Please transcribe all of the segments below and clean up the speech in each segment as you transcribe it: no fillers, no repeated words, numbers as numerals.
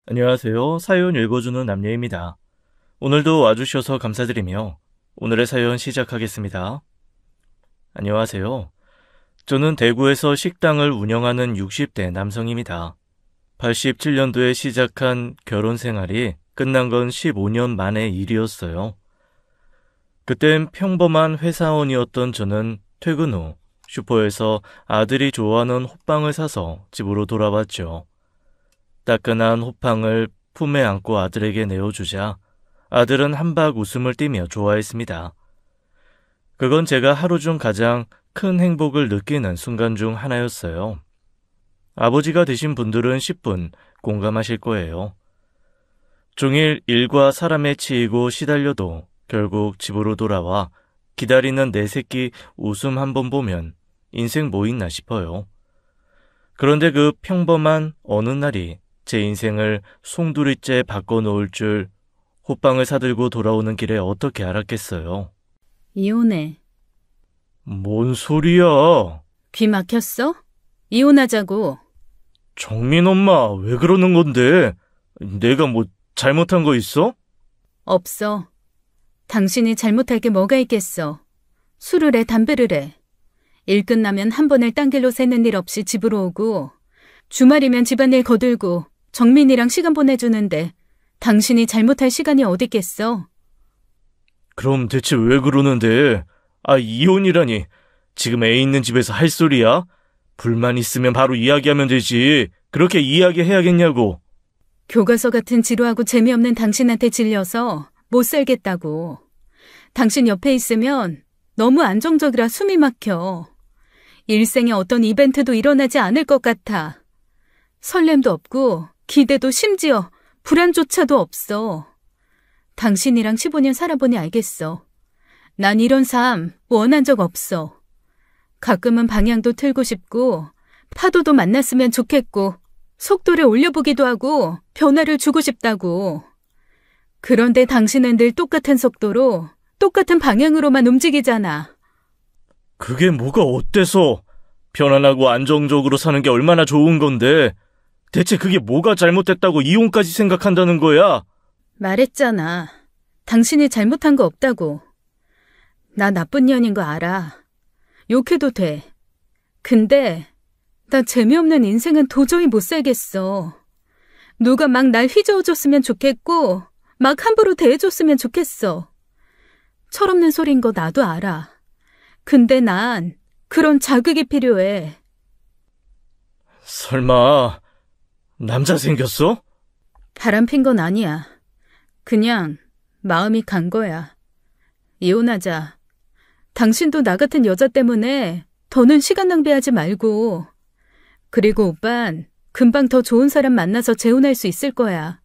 안녕하세요. 사연 읽어주는 남녀입니다. 오늘도 와주셔서 감사드리며 오늘의 사연 시작하겠습니다. 안녕하세요. 저는 대구에서 식당을 운영하는 60대 남성입니다. 87년도에 시작한 결혼 생활이 끝난 건 15년 만의 일이었어요. 그땐 평범한 회사원이었던 저는 퇴근 후 슈퍼에서 아들이 좋아하는 호빵을 사서 집으로 돌아왔죠. 따끈한 호빵을 품에 안고 아들에게 내어주자 아들은 한박 웃음을 띠며 좋아했습니다. 그건 제가 하루 중 가장 큰 행복을 느끼는 순간 중 하나였어요. 아버지가 되신 분들은 10분 공감하실 거예요. 종일 일과 사람에 치이고 시달려도 결국 집으로 돌아와 기다리는 내 새끼 웃음 한번 보면 인생 뭐 있나 싶어요. 그런데 그 평범한 어느 날이 제 인생을 송두리째 바꿔놓을 줄 호빵을 사들고 돌아오는 길에 어떻게 알았겠어요. 이혼해. 뭔 소리야? 귀 막혔어? 이혼하자고. 정민 엄마, 왜 그러는 건데? 내가 뭐 잘못한 거 있어? 없어. 당신이 잘못할 게 뭐가 있겠어. 술을 해, 담배를 해. 일 끝나면 한 번을 딴 길로 새는 일 없이 집으로 오고 주말이면 집안일 거들고 정민이랑 시간 보내주는데 당신이 잘못할 시간이 어딨겠어? 그럼 대체 왜 그러는데? 이혼이라니. 지금 애 있는 집에서 할 소리야? 불만 있으면 바로 이야기하면 되지. 그렇게 이야기해야겠냐고. 교과서 같은 지루하고 재미없는 당신한테 질려서 못 살겠다고. 당신 옆에 있으면 너무 안정적이라 숨이 막혀. 일생에 어떤 이벤트도 일어나지 않을 것 같아. 설렘도 없고 기대도 심지어 불안조차도 없어. 당신이랑 15년 살아보니 알겠어. 난 이런 삶 원한 적 없어. 가끔은 방향도 틀고 싶고 파도도 만났으면 좋겠고 속도를 올려보기도 하고 변화를 주고 싶다고. 그런데 당신은 늘 똑같은 속도로 똑같은 방향으로만 움직이잖아. 그게 뭐가 어때서? 편안하고 안정적으로 사는 게 얼마나 좋은 건데 대체 그게 뭐가 잘못됐다고 이혼까지 생각한다는 거야? 말했잖아. 당신이 잘못한 거 없다고. 나 나쁜 년인 거 알아. 욕해도 돼. 근데 나 재미없는 인생은 도저히 못 살겠어. 누가 막 날 휘저어줬으면 좋겠고 막 함부로 대해줬으면 좋겠어. 철없는 소린 거 나도 알아. 근데 난 그런 자극이 필요해. 설마 남자 생겼어? 바람핀 건 아니야. 그냥 마음이 간 거야. 이혼하자. 당신도 나 같은 여자 때문에 더는 시간 낭비하지 말고. 그리고 오빤 금방 더 좋은 사람 만나서 재혼할 수 있을 거야.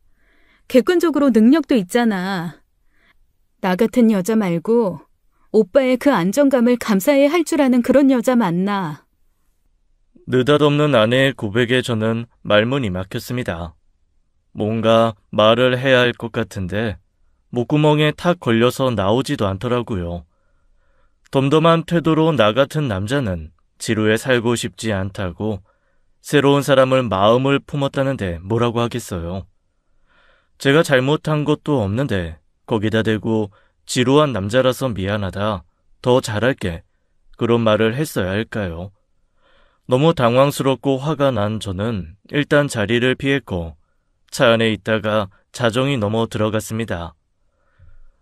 객관적으로 능력도 있잖아. 나 같은 여자 말고 오빠의 그 안정감을 감사해야 할 줄 아는 그런 여자 만나. 느닷없는 아내의 고백에 저는 말문이 막혔습니다. 뭔가 말을 해야 할 것 같은데 목구멍에 탁 걸려서 나오지도 않더라고요. 덤덤한 태도로 나 같은 남자는 지루해 살고 싶지 않다고 새로운 사람을 마음을 품었다는데 뭐라고 하겠어요. 제가 잘못한 것도 없는데 거기다 대고 지루한 남자라서 미안하다, 더 잘할게, 그런 말을 했어야 할까요? 너무 당황스럽고 화가 난 저는 일단 자리를 피했고 차 안에 있다가 자정이 넘어 들어갔습니다.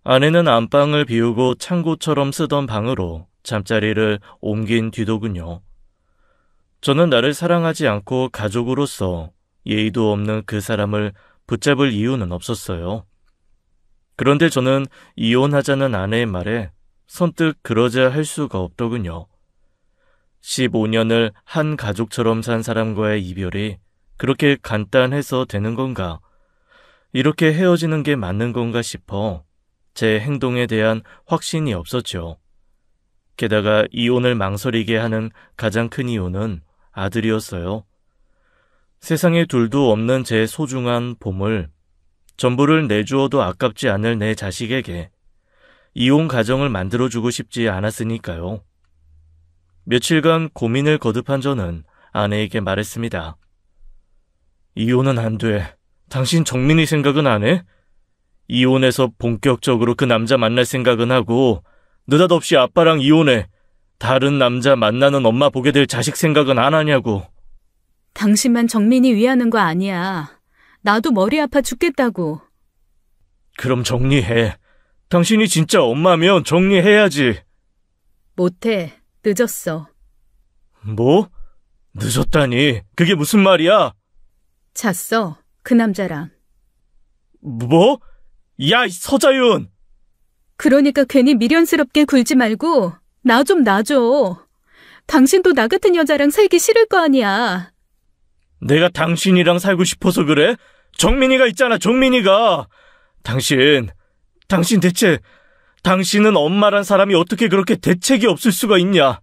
아내는 안방을 비우고 창고처럼 쓰던 방으로 잠자리를 옮긴 뒤더군요. 저는 나를 사랑하지 않고 가족으로서 예의도 없는 그 사람을 붙잡을 이유는 없었어요. 그런데 저는 이혼하자는 아내의 말에 선뜻 그러자 할 수가 없더군요. 15년을 한 가족처럼 산 사람과의 이별이 그렇게 간단해서 되는 건가? 이렇게 헤어지는 게 맞는 건가 싶어 제 행동에 대한 확신이 없었죠. 게다가 이혼을 망설이게 하는 가장 큰 이유는 아들이었어요. 세상에 둘도 없는 제 소중한 보물, 전부를 내주어도 아깝지 않을 내 자식에게 이혼 가정을 만들어주고 싶지 않았으니까요. 며칠간 고민을 거듭한 저는 아내에게 말했습니다. 이혼은 안 돼. 당신 정민이 생각은 안 해? 이혼해서 본격적으로 그 남자 만날 생각은 하고 느닷없이 아빠랑 이혼해. 다른 남자 만나는 엄마 보게 될 자식 생각은 안 하냐고. 당신만 정민이 위하는 거 아니야. 나도 머리 아파 죽겠다고. 그럼 정리해. 당신이 진짜 엄마면 정리해야지. 못해. 늦었어. 뭐? 늦었다니. 그게 무슨 말이야? 잤어. 그 남자랑. 뭐? 야, 이 서자윤! 그러니까 괜히 미련스럽게 굴지 말고 나 좀 놔줘. 당신도 나 같은 여자랑 살기 싫을 거 아니야. 내가 당신이랑 살고 싶어서 그래? 정민이가 있잖아, 정민이가. 당신은 엄마란 사람이 어떻게 그렇게 대책이 없을 수가 있냐?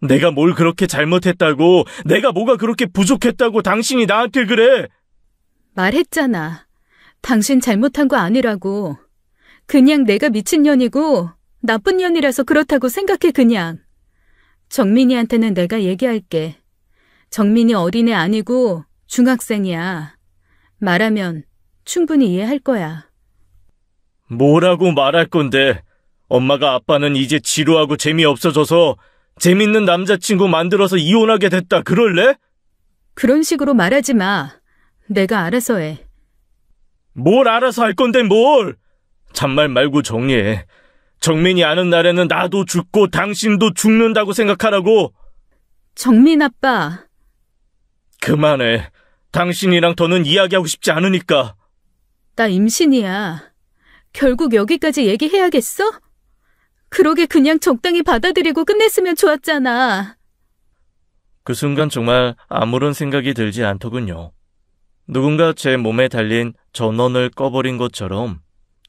내가 뭘 그렇게 잘못했다고, 내가 뭐가 그렇게 부족했다고 당신이 나한테 그래? 말했잖아. 당신 잘못한 거 아니라고. 그냥 내가 미친년이고 나쁜 년이라서 그렇다고 생각해 그냥. 정민이한테는 내가 얘기할게. 정민이 어린애 아니고 중학생이야. 말하면 충분히 이해할 거야. 뭐라고 말할 건데? 엄마가 아빠는 이제 지루하고 재미없어져서 재밌는 남자친구 만들어서 이혼하게 됐다 그럴래? 그런 식으로 말하지 마. 내가 알아서 해. 뭘 알아서 할 건데 뭘? 잔말 말고 정리해. 정민이 아는 날에는 나도 죽고 당신도 죽는다고 생각하라고. 정민 아빠. 그만해. 당신이랑 더는 이야기하고 싶지 않으니까. 나 임신이야. 결국 여기까지 얘기해야겠어? 그러게 그냥 적당히 받아들이고 끝냈으면 좋았잖아. 그 순간 정말 아무런 생각이 들지 않더군요. 누군가 제 몸에 달린 전원을 꺼버린 것처럼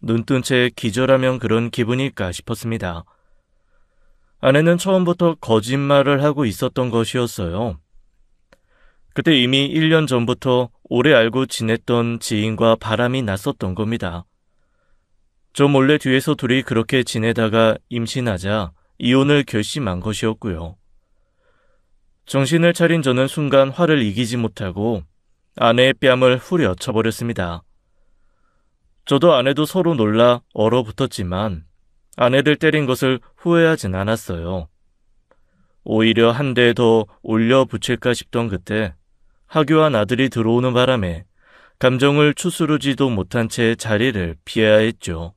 눈뜬 채 기절하면 그런 기분일까 싶었습니다. 아내는 처음부터 거짓말을 하고 있었던 것이었어요. 그때 이미 1년 전부터 오래 알고 지냈던 지인과 바람이 났었던 겁니다. 저 몰래 뒤에서 둘이 그렇게 지내다가 임신하자 이혼을 결심한 것이었고요. 정신을 차린 저는 순간 화를 이기지 못하고 아내의 뺨을 후려 쳐버렸습니다. 저도 아내도 서로 놀라 얼어붙었지만 아내를 때린 것을 후회하진 않았어요. 오히려 한 대 더 올려붙일까 싶던 그때 하교한 아들이 들어오는 바람에 감정을 추스르지도 못한 채 자리를 피해야 했죠.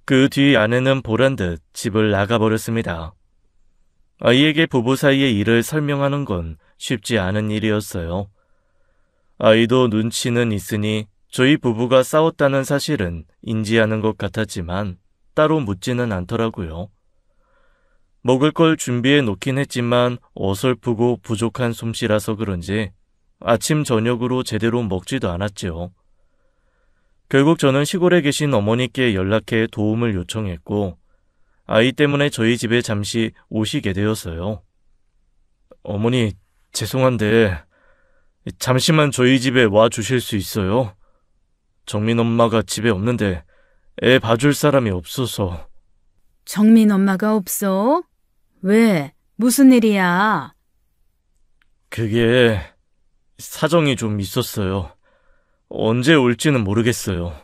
그 뒤 아내는 보란듯 집을 나가버렸습니다. 아이에게 부부 사이의 일을 설명하는 건 쉽지 않은 일이었어요. 아이도 눈치는 있으니 저희 부부가 싸웠다는 사실은 인지하는 것 같았지만 따로 묻지는 않더라고요. 먹을 걸 준비해 놓긴 했지만 어설프고 부족한 솜씨라서 그런지 아침 저녁으로 제대로 먹지도 않았죠. 결국 저는 시골에 계신 어머니께 연락해 도움을 요청했고 아이 때문에 저희 집에 잠시 오시게 되었어요. 어머니, 죄송한데 잠시만 저희 집에 와 주실 수 있어요? 정민 엄마가 집에 없는데 애 봐줄 사람이 없어서. 정민 엄마가 없어? 왜? 무슨 일이야? 그게 사정이 좀 있었어요. 언제 올지는 모르겠어요.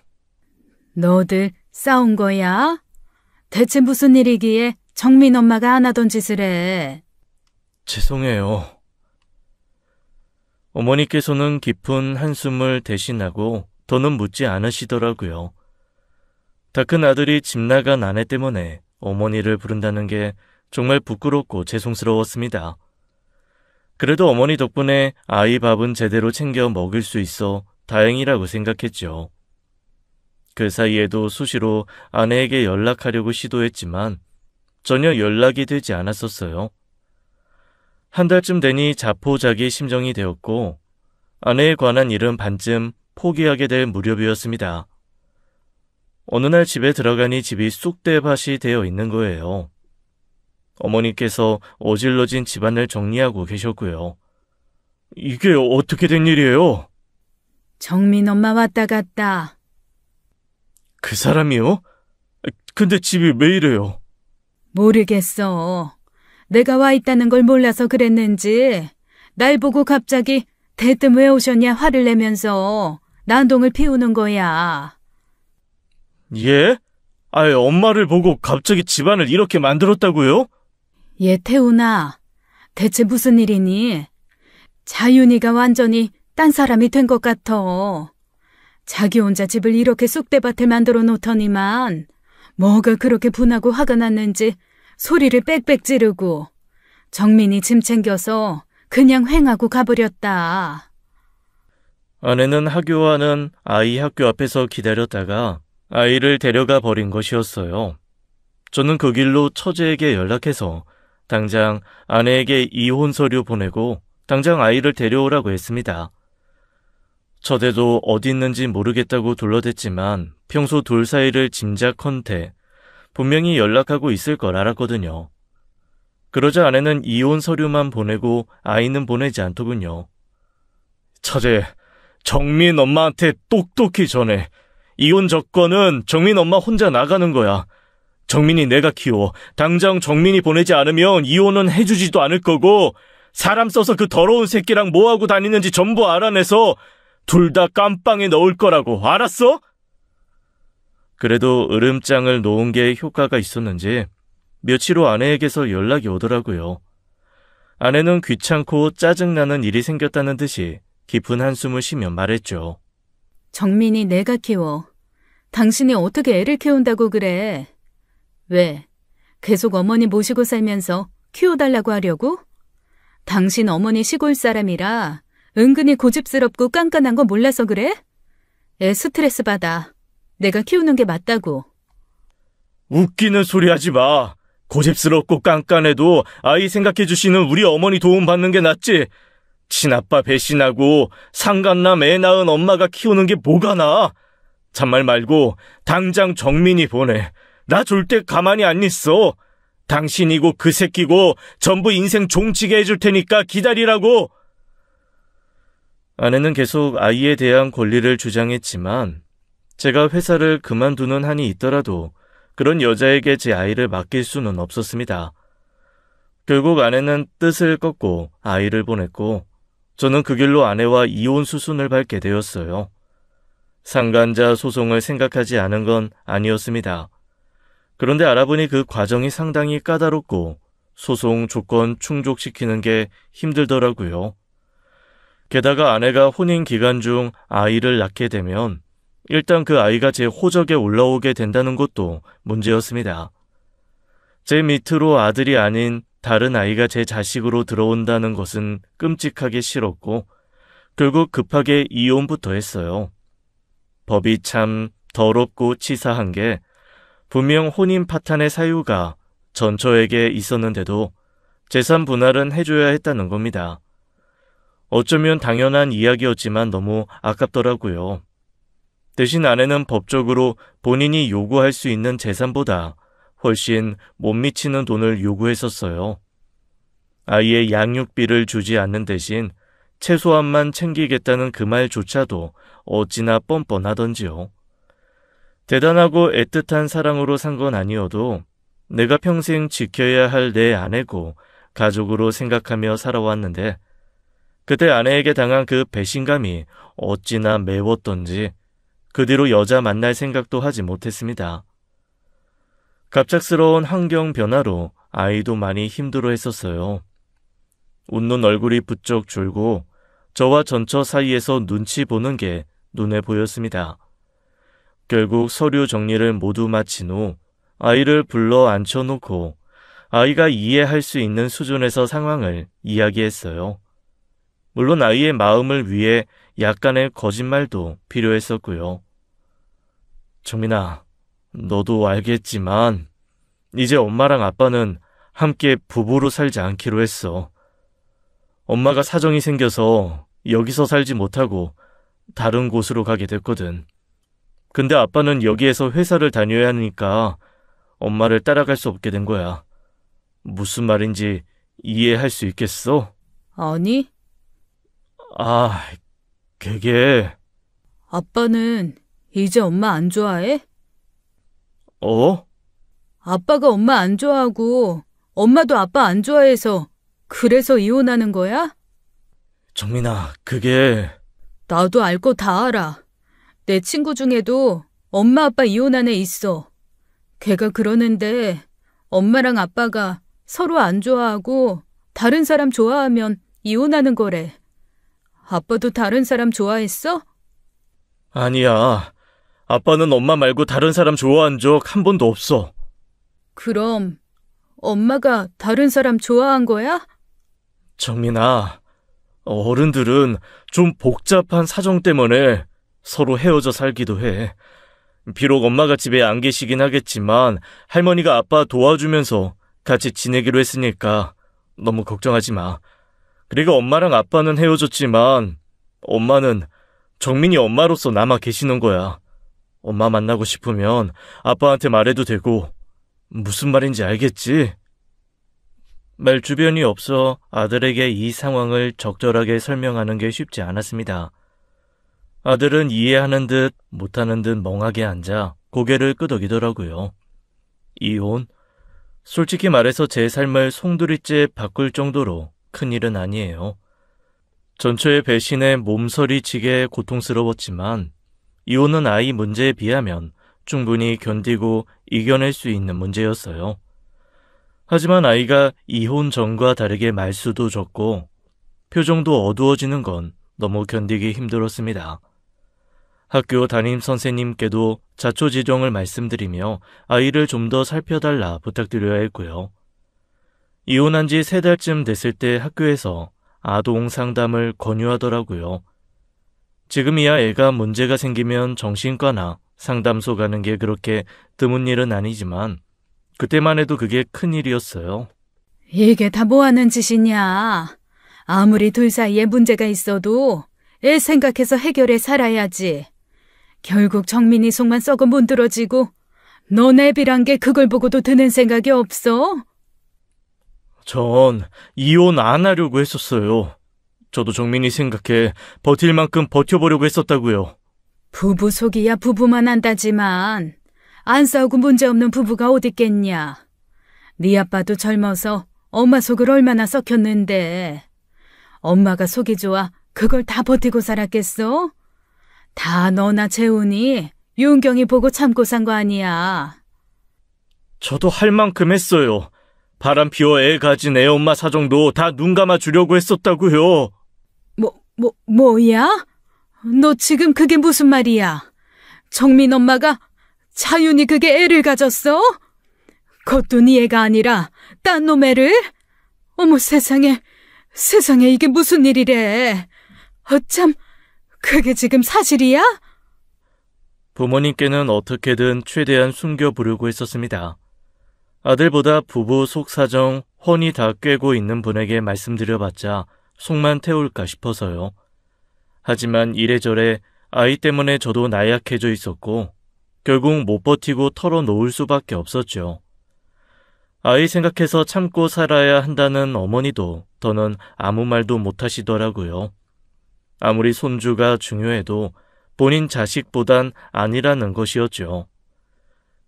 너들 싸운 거야? 대체 무슨 일이기에 정민 엄마가 안 하던 짓을 해? 죄송해요. 어머니께서는 깊은 한숨을 대신하고 더는 묻지 않으시더라고요. 다 큰 아들이 집 나간 아내 때문에 어머니를 부른다는 게 정말 부끄럽고 죄송스러웠습니다. 그래도 어머니 덕분에 아이 밥은 제대로 챙겨 먹일 수 있어 다행이라고 생각했죠. 그 사이에도 수시로 아내에게 연락하려고 시도했지만 전혀 연락이 되지 않았었어요. 한 달쯤 되니 자포자기 심정이 되었고 아내에 관한 일은 반쯤 포기하게 될 무렵이었습니다. 어느 날 집에 들어가니 집이 쑥대밭이 되어 있는 거예요. 어머니께서 어질러진 집안을 정리하고 계셨고요. 이게 어떻게 된 일이에요? 정민 엄마 왔다 갔다. 그 사람이요? 근데 집이 왜 이래요? 모르겠어. 내가 와 있다는 걸 몰라서 그랬는지 날 보고 갑자기 대뜸 왜 오셨냐 화를 내면서 난동을 피우는 거야. 예? 아예 엄마를 보고 갑자기 집안을 이렇게 만들었다고요? 태훈아, 대체 무슨 일이니? 자윤이가 완전히 딴 사람이 된 것 같아. 자기 혼자 집을 이렇게 쑥대밭에 만들어 놓더니만 뭐가 그렇게 분하고 화가 났는지 소리를 빽빽 지르고 정민이 짐 챙겨서 그냥 횡하고 가버렸다. 아내는 하교와는 아이 학교 앞에서 기다렸다가 아이를 데려가 버린 것이었어요. 저는 그 길로 처제에게 연락해서 당장 아내에게 이혼 서류 보내고 당장 아이를 데려오라고 했습니다. 처제도 어디 있는지 모르겠다고 둘러댔지만 평소 둘 사이를 짐작컨대 분명히 연락하고 있을 걸 알았거든요. 그러자 아내는 이혼 서류만 보내고 아이는 보내지 않더군요. 처제, 정민 엄마한테 똑똑히 전해. 이혼 조건은 정민 엄마 혼자 나가는 거야. 정민이 내가 키워. 당장 정민이 보내지 않으면 이혼은 해주지도 않을 거고 사람 써서 그 더러운 새끼랑 뭐하고 다니는지 전부 알아내서 둘 다 깜빵에 넣을 거라고. 알았어? 그래도 으름장을 놓은 게 효과가 있었는지 며칠 후 아내에게서 연락이 오더라고요. 아내는 귀찮고 짜증나는 일이 생겼다는 듯이 깊은 한숨을 쉬며 말했죠. 정민이 내가 키워. 당신이 어떻게 애를 키운다고 그래? 왜? 계속 어머니 모시고 살면서 키워달라고 하려고? 당신 어머니 시골 사람이라 은근히 고집스럽고 깐깐한 거 몰라서 그래? 애 스트레스 받아. 내가 키우는 게 맞다고. 웃기는 소리 하지 마. 고집스럽고 깐깐해도 아이 생각해 주시는 우리 어머니 도움 받는 게 낫지. 친아빠 배신하고 상간남 애 낳은 엄마가 키우는 게 뭐가 나아. 잔말 말고 당장 정민이 보내. 나 절대 가만히 안 있어. 당신이고 그 새끼고 전부 인생 종치게 해줄 테니까 기다리라고. 아내는 계속 아이에 대한 권리를 주장했지만 제가 회사를 그만두는 한이 있더라도 그런 여자에게 제 아이를 맡길 수는 없었습니다. 결국 아내는 뜻을 꺾고 아이를 보냈고 저는 그 길로 아내와 이혼 수순을 밟게 되었어요. 상간자 소송을 생각하지 않은 건 아니었습니다. 그런데 알아보니 그 과정이 상당히 까다롭고 소송 조건 충족시키는 게 힘들더라고요. 게다가 아내가 혼인 기간 중 아이를 낳게 되면 일단 그 아이가 제 호적에 올라오게 된다는 것도 문제였습니다. 제 밑으로 아들이 아닌 다른 아이가 제 자식으로 들어온다는 것은 끔찍하게 싫었고 결국 급하게 이혼부터 했어요. 법이 참 더럽고 치사한 게 분명 혼인 파탄의 사유가 전처에게 있었는데도 재산 분할은 해줘야 했다는 겁니다. 어쩌면 당연한 이야기였지만 너무 아깝더라고요. 대신 아내는 법적으로 본인이 요구할 수 있는 재산보다 훨씬 못 미치는 돈을 요구했었어요. 아이의 양육비를 주지 않는 대신 최소한만 챙기겠다는 그 말조차도 어찌나 뻔뻔하던지요. 대단하고 애틋한 사랑으로 산 건 아니어도 내가 평생 지켜야 할 내 아내고 가족으로 생각하며 살아왔는데 그때 아내에게 당한 그 배신감이 어찌나 매웠던지 그 뒤로 여자 만날 생각도 하지 못했습니다. 갑작스러운 환경 변화로 아이도 많이 힘들어했었어요. 웃는 얼굴이 부쩍 줄고 저와 전처 사이에서 눈치 보는 게 눈에 보였습니다. 결국 서류 정리를 모두 마친 후 아이를 불러 앉혀놓고 아이가 이해할 수 있는 수준에서 상황을 이야기했어요. 물론 아이의 마음을 위해 약간의 거짓말도 필요했었고요. 정민아, 너도 알겠지만 이제 엄마랑 아빠는 함께 부부로 살지 않기로 했어. 엄마가 사정이 생겨서 여기서 살지 못하고 다른 곳으로 가게 됐거든. 근데 아빠는 여기에서 회사를 다녀야 하니까 엄마를 따라갈 수 없게 된 거야. 무슨 말인지 이해할 수 있겠어? 아니, 그게... 아빠는 이제 엄마 안 좋아해? 어? 아빠가 엄마 안 좋아하고 엄마도 아빠 안 좋아해서 그래서 이혼하는 거야? 정민아, 그게... 나도 알 거 다 알아. 내 친구 중에도 엄마 아빠 이혼한 애 있어. 걔가 그러는데 엄마랑 아빠가 서로 안 좋아하고 다른 사람 좋아하면 이혼하는 거래. 아빠도 다른 사람 좋아했어? 아니야. 아빠는 엄마 말고 다른 사람 좋아한 적 한 번도 없어. 그럼 엄마가 다른 사람 좋아한 거야? 정민아, 어른들은 좀 복잡한 사정 때문에 서로 헤어져 살기도 해. 비록 엄마가 집에 안 계시긴 하겠지만 할머니가 아빠 도와주면서 같이 지내기로 했으니까 너무 걱정하지 마. 그리고 엄마랑 아빠는 헤어졌지만 엄마는 정민이 엄마로서 남아 계시는 거야. 엄마 만나고 싶으면 아빠한테 말해도 되고. 무슨 말인지 알겠지? 말 주변이 없어 아들에게 이 상황을 적절하게 설명하는 게 쉽지 않았습니다. 아들은 이해하는 듯 못하는 듯 멍하게 앉아 고개를 끄덕이더라고요. 이혼? 솔직히 말해서 제 삶을 송두리째 바꿀 정도로 큰일은 아니에요. 전처의 배신에 몸서리 치게 고통스러웠지만 이혼은 아이 문제에 비하면 충분히 견디고 이겨낼 수 있는 문제였어요. 하지만 아이가 이혼 전과 다르게 말수도 적고 표정도 어두워지는 건 너무 견디기 힘들었습니다. 학교 담임 선생님께도 자초지종을 말씀드리며 아이를 좀 더 살펴달라 부탁드려야 했고요. 이혼한 지 3달쯤 됐을 때 학교에서 아동 상담을 권유하더라고요. 지금이야 애가 문제가 생기면 정신과나 상담소 가는 게 그렇게 드문 일은 아니지만 그때만 해도 그게 큰일이었어요. 이게 다 뭐 하는 짓이냐. 아무리 둘 사이에 문제가 있어도 애 생각해서 해결해 살아야지. 결국 정민이 속만 썩어 문드러지고 넌 애비란 게 그걸 보고도 드는 생각이 없어? 전 이혼 안 하려고 했었어요. 저도 정민이 생각해 버틸 만큼 버텨보려고 했었다고요. 부부 속이야 부부만 한다지만 안 싸우고 문제없는 부부가 어딨겠냐. 네 아빠도 젊어서 엄마 속을 얼마나 썩혔는데 엄마가 속이 좋아 그걸 다 버티고 살았겠어? 다 너나 재훈이 윤경이 보고 참고 산 거 아니야. 저도 할 만큼 했어요. 바람 피워 애 가진 애 엄마 사정도 다 눈 감아 주려고 했었다고요. 뭐야? 너 지금 그게 무슨 말이야? 정민 엄마가 차윤이 그게 애를 가졌어? 그것도 네 애가 아니라 딴 놈 애를? 어머 세상에 이게 무슨 일이래. 어참 그게 지금 사실이야? 부모님께는 어떻게든 최대한 숨겨보려고 했었습니다. 아들보다 부부 속사정 훤히 다 꿰고 있는 분에게 말씀드려봤자 속만 태울까 싶어서요. 하지만 이래저래 아이 때문에 저도 나약해져 있었고 결국 못 버티고 털어놓을 수밖에 없었죠. 아이 생각해서 참고 살아야 한다는 어머니도 더는 아무 말도 못하시더라고요. 아무리 손주가 중요해도 본인 자식보단 아니라는 것이었죠.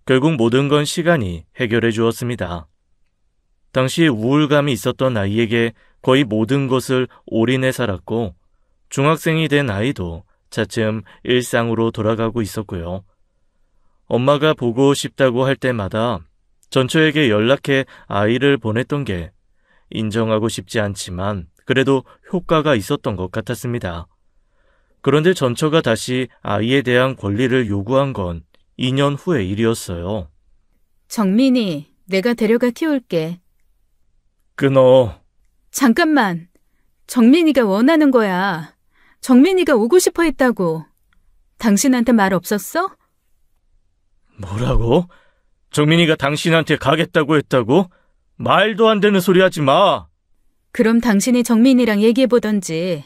결국 모든 건 시간이 해결해 주었습니다. 당시 우울감이 있었던 아이에게 거의 모든 것을 올인해 살았고 중학생이 된 아이도 차츰 일상으로 돌아가고 있었고요. 엄마가 보고 싶다고 할 때마다 전처에게 연락해 아이를 보냈던 게 인정하고 싶지 않지만 그래도 효과가 있었던 것 같았습니다. 그런데 전처가 다시 아이에 대한 권리를 요구한 건 2년 후의 일이었어요. 정민이, 내가 데려가 키울게. 끊어. 잠깐만. 정민이가 원하는 거야. 정민이가 오고 싶어 했다고. 당신한테 말 없었어? 뭐라고? 정민이가 당신한테 가겠다고 했다고? 말도 안 되는 소리 하지 마. 그럼 당신이 정민이랑 얘기해보던지.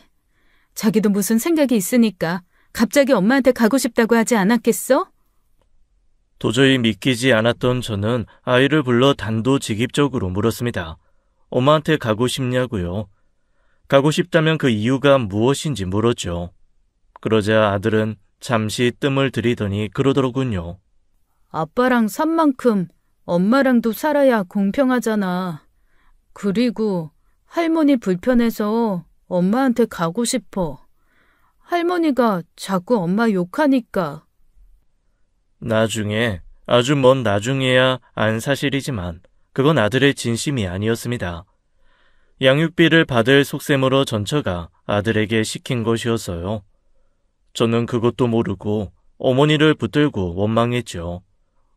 자기도 무슨 생각이 있으니까 갑자기 엄마한테 가고 싶다고 하지 않았겠어? 도저히 믿기지 않았던 저는 아이를 불러 단도직입적으로 물었습니다. 엄마한테 가고 싶냐고요. 가고 싶다면 그 이유가 무엇인지 물었죠. 그러자 아들은 잠시 뜸을 들이더니 그러더군요. 아빠랑 산 만큼 엄마랑도 살아야 공평하잖아. 그리고 할머니 불편해서 엄마한테 가고 싶어. 할머니가 자꾸 엄마 욕하니까. 나중에, 아주 먼 나중에야 안 사실이지만 그건 아들의 진심이 아니었습니다. 양육비를 받을 속셈으로 전처가 아들에게 시킨 것이었어요. 저는 그것도 모르고 어머니를 붙들고 원망했죠.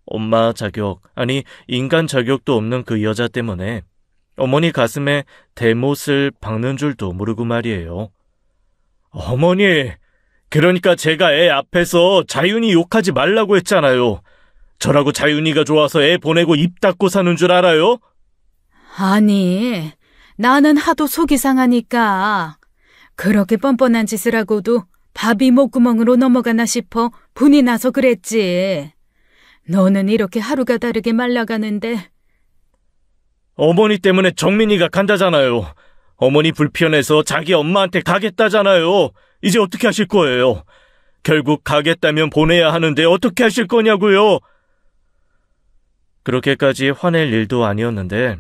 엄마 자격, 아니 인간 자격도 없는 그 여자 때문에 어머니 가슴에 대못을 박는 줄도 모르고 말이에요. 어머니, 그러니까 제가 애 앞에서 자윤이 욕하지 말라고 했잖아요. 저라고 자윤이가 좋아서 애 보내고 입 닫고 사는 줄 알아요? 아니, 나는 하도 속이 상하니까 그렇게 뻔뻔한 짓을 하고도 밥이 목구멍으로 넘어가나 싶어 분이 나서 그랬지. 너는 이렇게 하루가 다르게 말라가는데. 어머니 때문에 정민이가 간다잖아요. 어머니 불편해서 자기 엄마한테 가겠다잖아요. 이제 어떻게 하실 거예요? 결국 가겠다면 보내야 하는데 어떻게 하실 거냐고요? 그렇게까지 화낼 일도 아니었는데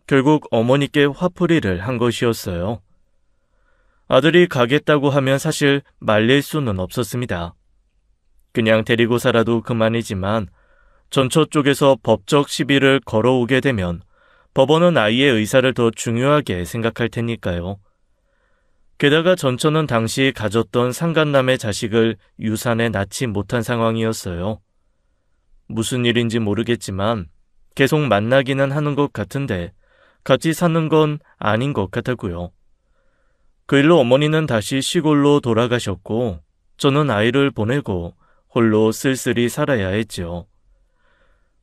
결국 어머니께 화풀이를 한 것이었어요. 아들이 가겠다고 하면 사실 말릴 수는 없었습니다. 그냥 데리고 살아도 그만이지만 전처 쪽에서 법적 시비를 걸어오게 되면 법원은 아이의 의사를 더 중요하게 생각할 테니까요. 게다가 전처는 당시 가졌던 상간남의 자식을 유산에 낳지 못한 상황이었어요. 무슨 일인지 모르겠지만 계속 만나기는 하는 것 같은데 같이 사는 건 아닌 것 같았고요. 그 일로 어머니는 다시 시골로 돌아가셨고 저는 아이를 보내고 홀로 쓸쓸히 살아야 했죠.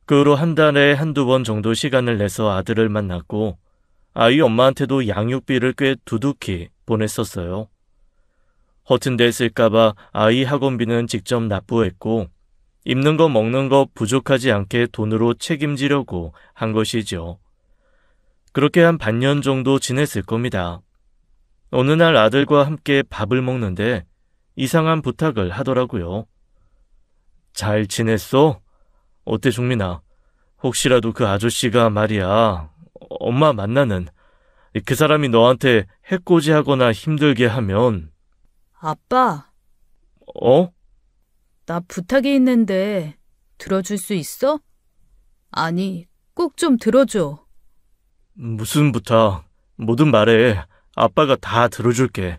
그 후로 한 달에 한두 번 정도 시간을 내서 아들을 만났고 아이 엄마한테도 양육비를 꽤 두둑히 보냈었어요. 허튼 데 쓸까봐 아이 학원비는 직접 납부했고 입는 거 먹는 거 부족하지 않게 돈으로 책임지려고 한 것이죠. 그렇게 한 반년 정도 지냈을 겁니다. 어느 날 아들과 함께 밥을 먹는데 이상한 부탁을 하더라고요. 잘 지냈어? 어때 종민아? 혹시라도 그 아저씨가 말이야, 엄마 만나는 그 사람이 너한테 해코지하거나 힘들게 하면. 아빠. 어? 나 부탁이 있는데 들어줄 수 있어? 아니, 꼭 좀 들어줘. 무슨 부탁? 뭐든 말해. 아빠가 다 들어줄게.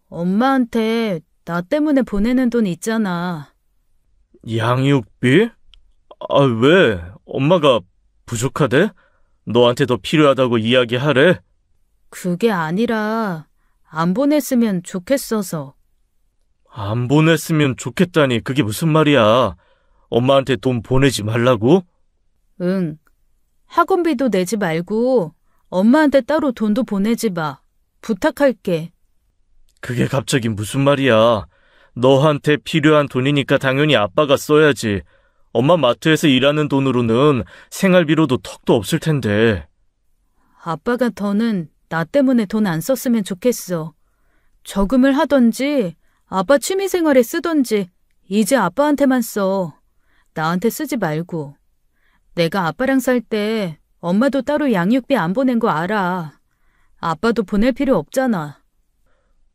엄마한테 나 때문에 보내는 돈 있잖아. 양육비? 아, 왜? 엄마가 부족하대? 너한테 더 필요하다고 이야기하래? 그게 아니라 안 보냈으면 좋겠어서. 안 보냈으면 좋겠다니 그게 무슨 말이야? 엄마한테 돈 보내지 말라고? 응. 학원비도 내지 말고 엄마한테 따로 돈도 보내지 마. 부탁할게. 그게 갑자기 무슨 말이야? 너한테 필요한 돈이니까 당연히 아빠가 써야지. 엄마 마트에서 일하는 돈으로는 생활비로도 턱도 없을 텐데. 아빠가 더는 나 때문에 돈 안 썼으면 좋겠어. 저금을 하던지 아빠 취미생활에 쓰던지 이제 아빠한테만 써. 나한테 쓰지 말고. 내가 아빠랑 살 때 엄마도 따로 양육비 안 보낸 거 알아. 아빠도 보낼 필요 없잖아.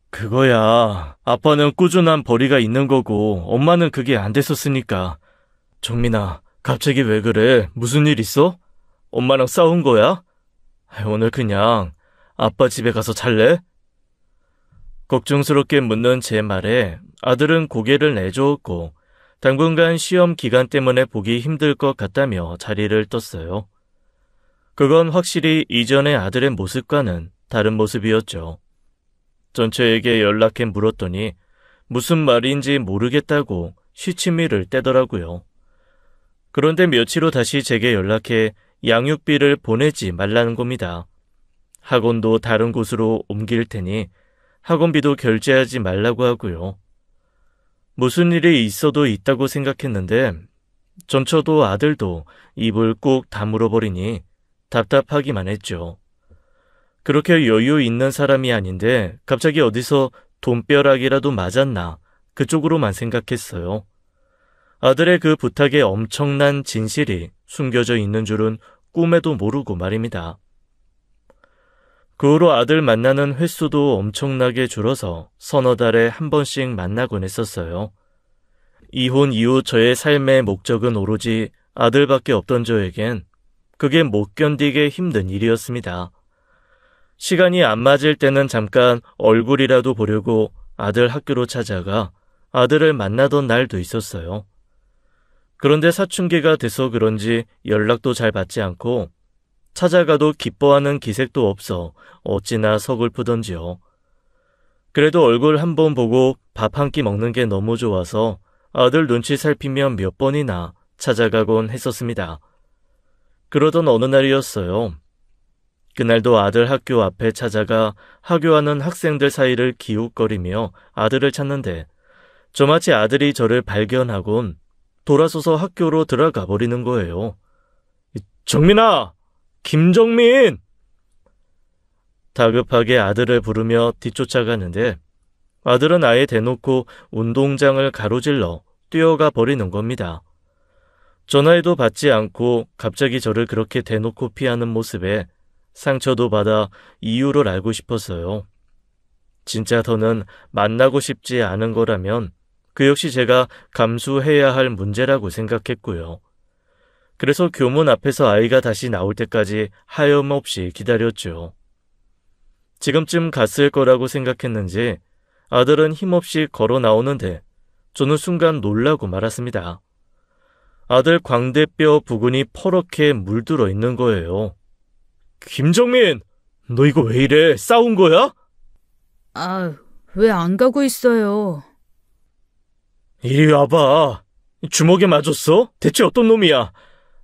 그거야. 아빠는 꾸준한 벌이가 있는 거고 엄마는 그게 안 됐었으니까. 정민아, 갑자기 왜 그래? 무슨 일 있어? 엄마랑 싸운 거야? 오늘 그냥 아빠 집에 가서 잘래? 걱정스럽게 묻는 제 말에 아들은 고개를 내저었고 당분간 시험 기간 때문에 보기 힘들 것 같다며 자리를 떴어요. 그건 확실히 이전의 아들의 모습과는 다른 모습이었죠. 전처에게 연락해 물었더니 무슨 말인지 모르겠다고 시치미를 떼더라고요. 그런데 며칠 후 다시 제게 연락해 양육비를 보내지 말라는 겁니다. 학원도 다른 곳으로 옮길 테니 학원비도 결제하지 말라고 하고요. 무슨 일이 있어도 있다고 생각했는데 전처도 아들도 입을 꾹 다물어 버리니 답답하기만 했죠. 그렇게 여유 있는 사람이 아닌데 갑자기 어디서 돈벼락이라도 맞았나 그쪽으로만 생각했어요. 아들의 그 부탁에 엄청난 진실이 숨겨져 있는 줄은 꿈에도 모르고 말입니다. 그 후로 아들 만나는 횟수도 엄청나게 줄어서 서너 달에 한 번씩 만나곤 했었어요. 이혼 이후 저의 삶의 목적은 오로지 아들밖에 없던 저에겐 그게 못 견디게 힘든 일이었습니다. 시간이 안 맞을 때는 잠깐 얼굴이라도 보려고 아들 학교로 찾아가 아들을 만나던 날도 있었어요. 그런데 사춘기가 돼서 그런지 연락도 잘 받지 않고 찾아가도 기뻐하는 기색도 없어 어찌나 서글프던지요. 그래도 얼굴 한 번 보고 밥 한 끼 먹는 게 너무 좋아서 아들 눈치 살피며 몇 번이나 찾아가곤 했었습니다. 그러던 어느 날이었어요. 그날도 아들 학교 앞에 찾아가 하교하는 학생들 사이를 기웃거리며 아들을 찾는데 저마치 아들이 저를 발견하곤 돌아서서 학교로 들어가 버리는 거예요. 정민아! 김정민! 다급하게 아들을 부르며 뒤쫓아가는데 아들은 아예 대놓고 운동장을 가로질러 뛰어가 버리는 겁니다. 전화해도 받지 않고 갑자기 저를 그렇게 대놓고 피하는 모습에 상처도 받아 이유를 알고 싶었어요. 진짜 더는 만나고 싶지 않은 거라면 그 역시 제가 감수해야 할 문제라고 생각했고요. 그래서 교문 앞에서 아이가 다시 나올 때까지 하염없이 기다렸죠. 지금쯤 갔을 거라고 생각했는지 아들은 힘없이 걸어 나오는데 저는 순간 놀라고 말았습니다. 아들 광대뼈 부근이 퍼렇게 물들어 있는 거예요. 김정민! 너 이거 왜 이래? 싸운 거야? 왜 안 가고 있어요? 이리 와봐. 주먹에 맞았어? 대체 어떤 놈이야?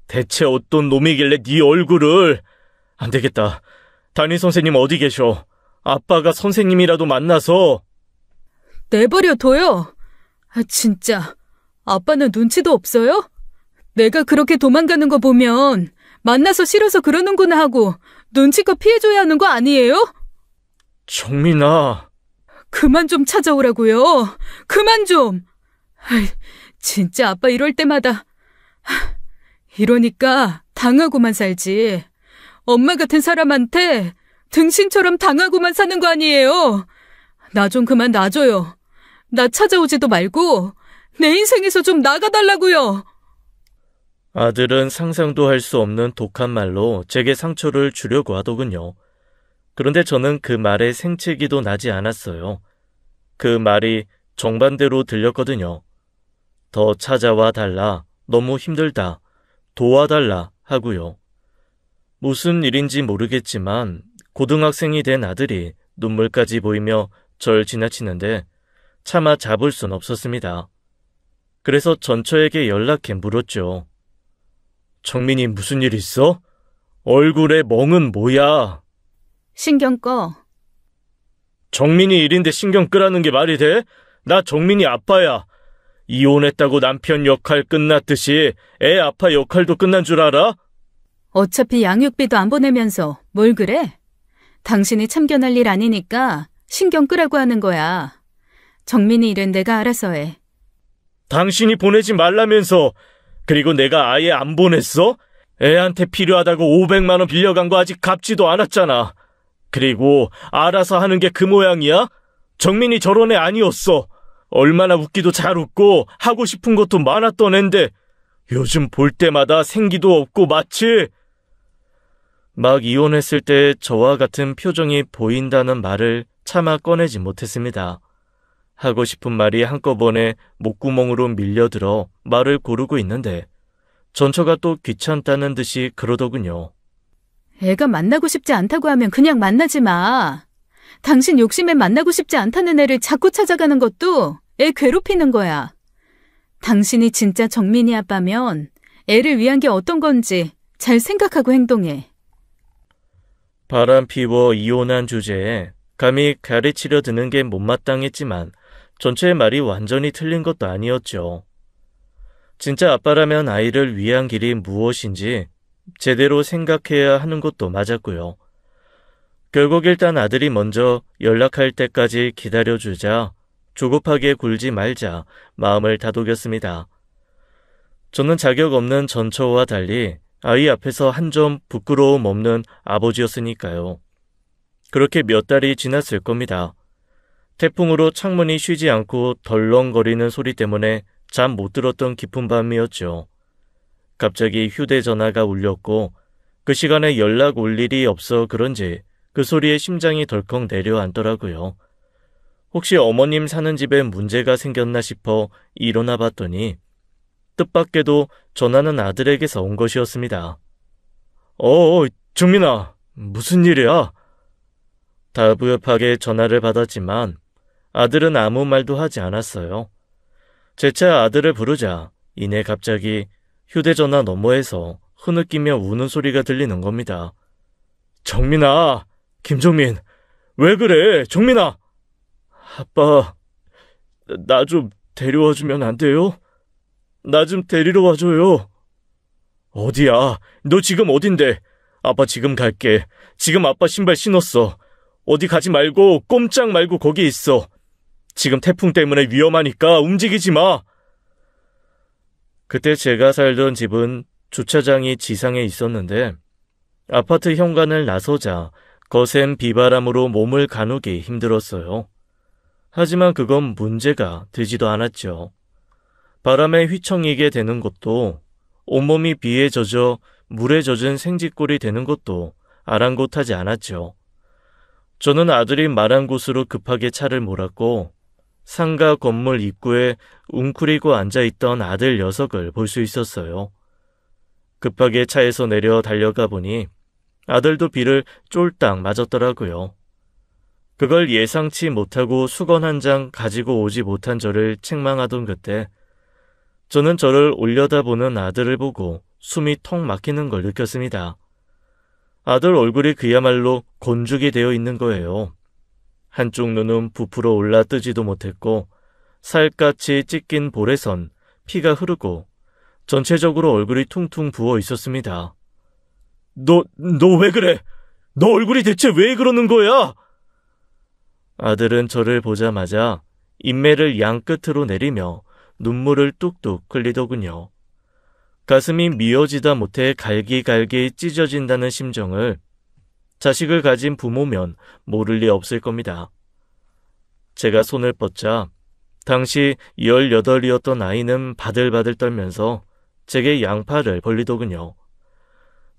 대체 어떤 놈이길래 네 얼굴을... 안 되겠다. 담임 선생님 어디 계셔? 아빠가 선생님이라도 만나서... 내버려둬요. 진짜 아빠는 눈치도 없어요? 내가 그렇게 도망가는 거 보면 만나서 싫어서 그러는구나 하고 눈치껏 피해줘야 하는 거 아니에요? 정민아... 그만 좀 찾아오라고요. 그만 좀. 진짜 아빠 이럴 때마다 이러니까 당하고만 살지. 엄마 같은 사람한테 등신처럼 당하고만 사는 거 아니에요. 나 좀 그만 놔줘요. 나 찾아오지도 말고 내 인생에서 좀 나가달라고요. 아들은 상상도 할 수 없는 독한 말로 제게 상처를 주려고 하더군요. 그런데 저는 그 말에 생채기도 나지 않았어요. 그 말이 정반대로 들렸거든요. 더 찾아와 달라, 너무 힘들다, 도와달라 하고요. 무슨 일인지 모르겠지만 고등학생이 된 아들이 눈물까지 보이며 절 지나치는데 차마 잡을 순 없었습니다. 그래서 전처에게 연락해 물었죠. 정민이 무슨 일 있어? 얼굴에 멍은 뭐야? 신경 꺼. 정민이 일인데 신경 끄라는 게 말이 돼? 나 정민이 아빠야. 이혼했다고 남편 역할 끝났듯이 애 아빠 역할도 끝난 줄 알아? 어차피 양육비도 안 보내면서 뭘 그래? 당신이 참견할 일 아니니까 신경 끄라고 하는 거야. 정민이 일은 내가 알아서 해. 당신이 보내지 말라면서. 그리고 내가 아예 안 보냈어? 애한테 필요하다고 500만 원 빌려간 거 아직 갚지도 않았잖아. 그리고 알아서 하는 게 그 모양이야? 정민이 저런 애 아니었어. 얼마나 웃기도 잘 웃고 하고 싶은 것도 많았던 앤데 요즘 볼 때마다 생기도 없고 마치... 막 이혼했을 때 저와 같은 표정이 보인다는 말을 차마 꺼내지 못했습니다. 하고 싶은 말이 한꺼번에 목구멍으로 밀려들어 말을 고르고 있는데 전처가 또 귀찮다는 듯이 그러더군요. 애가 만나고 싶지 않다고 하면 그냥 만나지 마. 당신 욕심에 만나고 싶지 않다는 애를 자꾸 찾아가는 것도 애 괴롭히는 거야. 당신이 진짜 정민이 아빠면 애를 위한 게 어떤 건지 잘 생각하고 행동해. 바람 피워 이혼한 주제에 감히 가르치려 드는 게 못마땅했지만 전체의 말이 완전히 틀린 것도 아니었죠. 진짜 아빠라면 아이를 위한 길이 무엇인지 제대로 생각해야 하는 것도 맞았고요. 결국 일단 아들이 먼저 연락할 때까지 기다려주자 조급하게 굴지 말자 마음을 다독였습니다. 저는 자격 없는 전처와 달리 아이 앞에서 한 점 부끄러움 없는 아버지였으니까요. 그렇게 몇 달이 지났을 겁니다. 태풍으로 창문이 쉬지 않고 덜렁거리는 소리 때문에 잠 못 들었던 깊은 밤이었죠. 갑자기 휴대전화가 울렸고 그 시간에 연락 올 일이 없어 그런지 그 소리에 심장이 덜컥 내려앉더라고요. 혹시 어머님 사는 집에 문제가 생겼나 싶어 일어나 봤더니 뜻밖에도 전화는 아들에게서 온 것이었습니다. 정민아, 무슨 일이야? 다급하게 전화를 받았지만 아들은 아무 말도 하지 않았어요. 재차 아들을 부르자 이내 갑자기 휴대전화 너머에서 흐느끼며 우는 소리가 들리는 겁니다. 정민아, 김정민, 왜 그래, 정민아? 아빠, 나 좀 데려와주면 안 돼요? 나 좀 데리러 와줘요. 어디야? 너 지금 어딘데? 아빠 지금 갈게. 지금 아빠 신발 신었어. 어디 가지 말고 꼼짝 말고 거기 있어. 지금 태풍 때문에 위험하니까 움직이지 마. 그때 제가 살던 집은 주차장이 지상에 있었는데 아파트 현관을 나서자 거센 비바람으로 몸을 가누기 힘들었어요. 하지만 그건 문제가 되지도 않았죠. 바람에 휘청이게 되는 것도 온몸이 비에 젖어 물에 젖은 생쥐꼴이 되는 것도 아랑곳하지 않았죠. 저는 아들이 말한 곳으로 급하게 차를 몰았고 상가 건물 입구에 웅크리고 앉아있던 아들 녀석을 볼 수 있었어요. 급하게 차에서 내려 달려가 보니 아들도 비를 쫄딱 맞았더라고요. 그걸 예상치 못하고 수건 한 장 가지고 오지 못한 저를 책망하던 그때 저는 저를 올려다보는 아들을 보고 숨이 턱 막히는 걸 느꼈습니다. 아들 얼굴이 그야말로 곤죽이 되어 있는 거예요. 한쪽 눈은 부풀어 올라 뜨지도 못했고 살갗이 찢긴 볼에선 피가 흐르고 전체적으로 얼굴이 퉁퉁 부어 있었습니다. 너 왜 그래? 너 얼굴이 대체 왜 그러는 거야? 아들은 저를 보자마자 인매를 양 끝으로 내리며 눈물을 뚝뚝 흘리더군요. 가슴이 미어지다 못해 갈기갈기 찢어진다는 심정을 자식을 가진 부모면 모를 리 없을 겁니다. 제가 손을 뻗자 당시 18이었던 아이는 바들바들 떨면서 제게 양팔을 벌리더군요.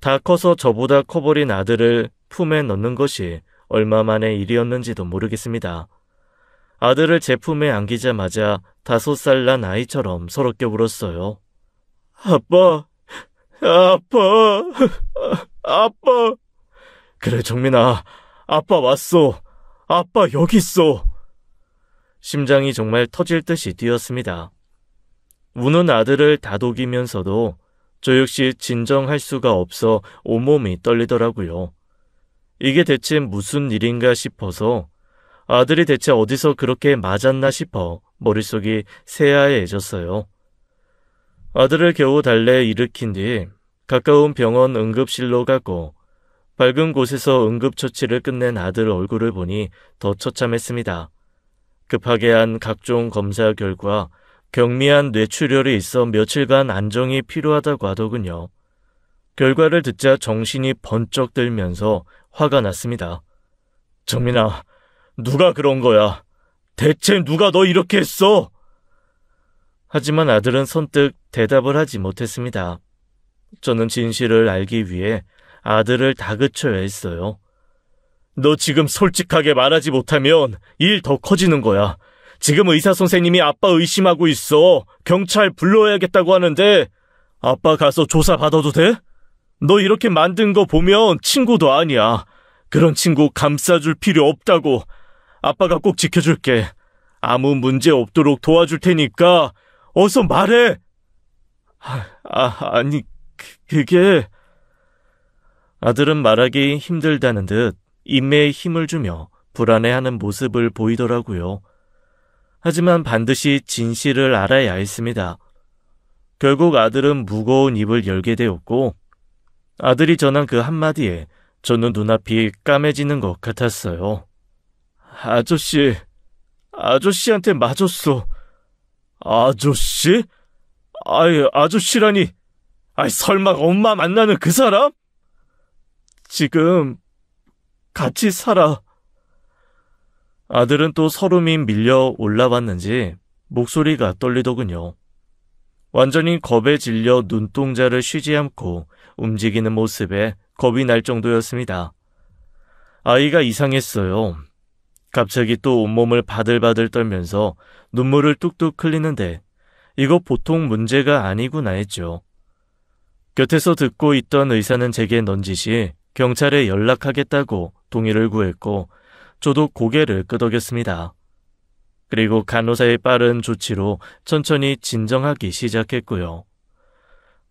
다 커서 저보다 커버린 아들을 품에 넣는 것이 얼마 만의 일이었는지도 모르겠습니다. 아들을 제 품에 안기자마자 5살 난 아이처럼 서럽게 울었어요. 아빠, 아빠. 그래, 정민아, 아빠 왔어. 아빠 여기 있어. 심장이 정말 터질 듯이 뛰었습니다. 우는 아들을 다독이면서도 저 역시 진정할 수가 없어 온몸이 떨리더라고요. 이게 대체 무슨 일인가 싶어서 아들이 대체 어디서 그렇게 맞았나 싶어 머릿속이 새하얘졌어요. 아들을 겨우 달래 일으킨 뒤 가까운 병원 응급실로 가고 밝은 곳에서 응급처치를 끝낸 아들 얼굴을 보니 더 처참했습니다. 급하게 한 각종 검사 결과 경미한 뇌출혈이 있어 며칠간 안정이 필요하다고 하더군요. 결과를 듣자 정신이 번쩍 들면서 화가 났습니다. 정민아, 누가 그런 거야? 대체 누가 너 이렇게 했어? 하지만 아들은 선뜻 대답을 하지 못했습니다. 저는 진실을 알기 위해 아들을 다그쳐야 했어요. 너 지금 솔직하게 말하지 못하면 일 더 커지는 거야. 지금 의사 선생님이 아빠 의심하고 있어. 경찰 불러야겠다고 하는데 아빠 가서 조사 받아도 돼? 너 이렇게 만든 거 보면 친구도 아니야. 그런 친구 감싸줄 필요 없다고. 아빠가 꼭 지켜줄게. 아무 문제 없도록 도와줄 테니까 어서 말해. 아니 그게... 아들은 말하기 힘들다는 듯 인매에 힘을 주며 불안해하는 모습을 보이더라고요. 하지만 반드시 진실을 알아야 했습니다. 결국 아들은 무거운 입을 열게 되었고 아들이 전한 그 한마디에 저는 눈앞이 까매지는 것 같았어요. 아저씨한테 맞았어. 아저씨? 아저씨라니. 설마 엄마 만나는 그 사람? 지금 같이 살아. 아들은 또 서름이 밀려 올라왔는지 목소리가 떨리더군요. 완전히 겁에 질려 눈동자를 쉬지 않고 움직이는 모습에 겁이 날 정도였습니다. 아이가 이상했어요. 갑자기 또 온몸을 바들바들 떨면서 눈물을 뚝뚝 흘리는데 이거 보통 문제가 아니구나 했죠. 곁에서 듣고 있던 의사는 제게 넌지시 경찰에 연락하겠다고 동의를 구했고 저도 고개를 끄덕였습니다. 그리고 간호사의 빠른 조치로 천천히 진정하기 시작했고요.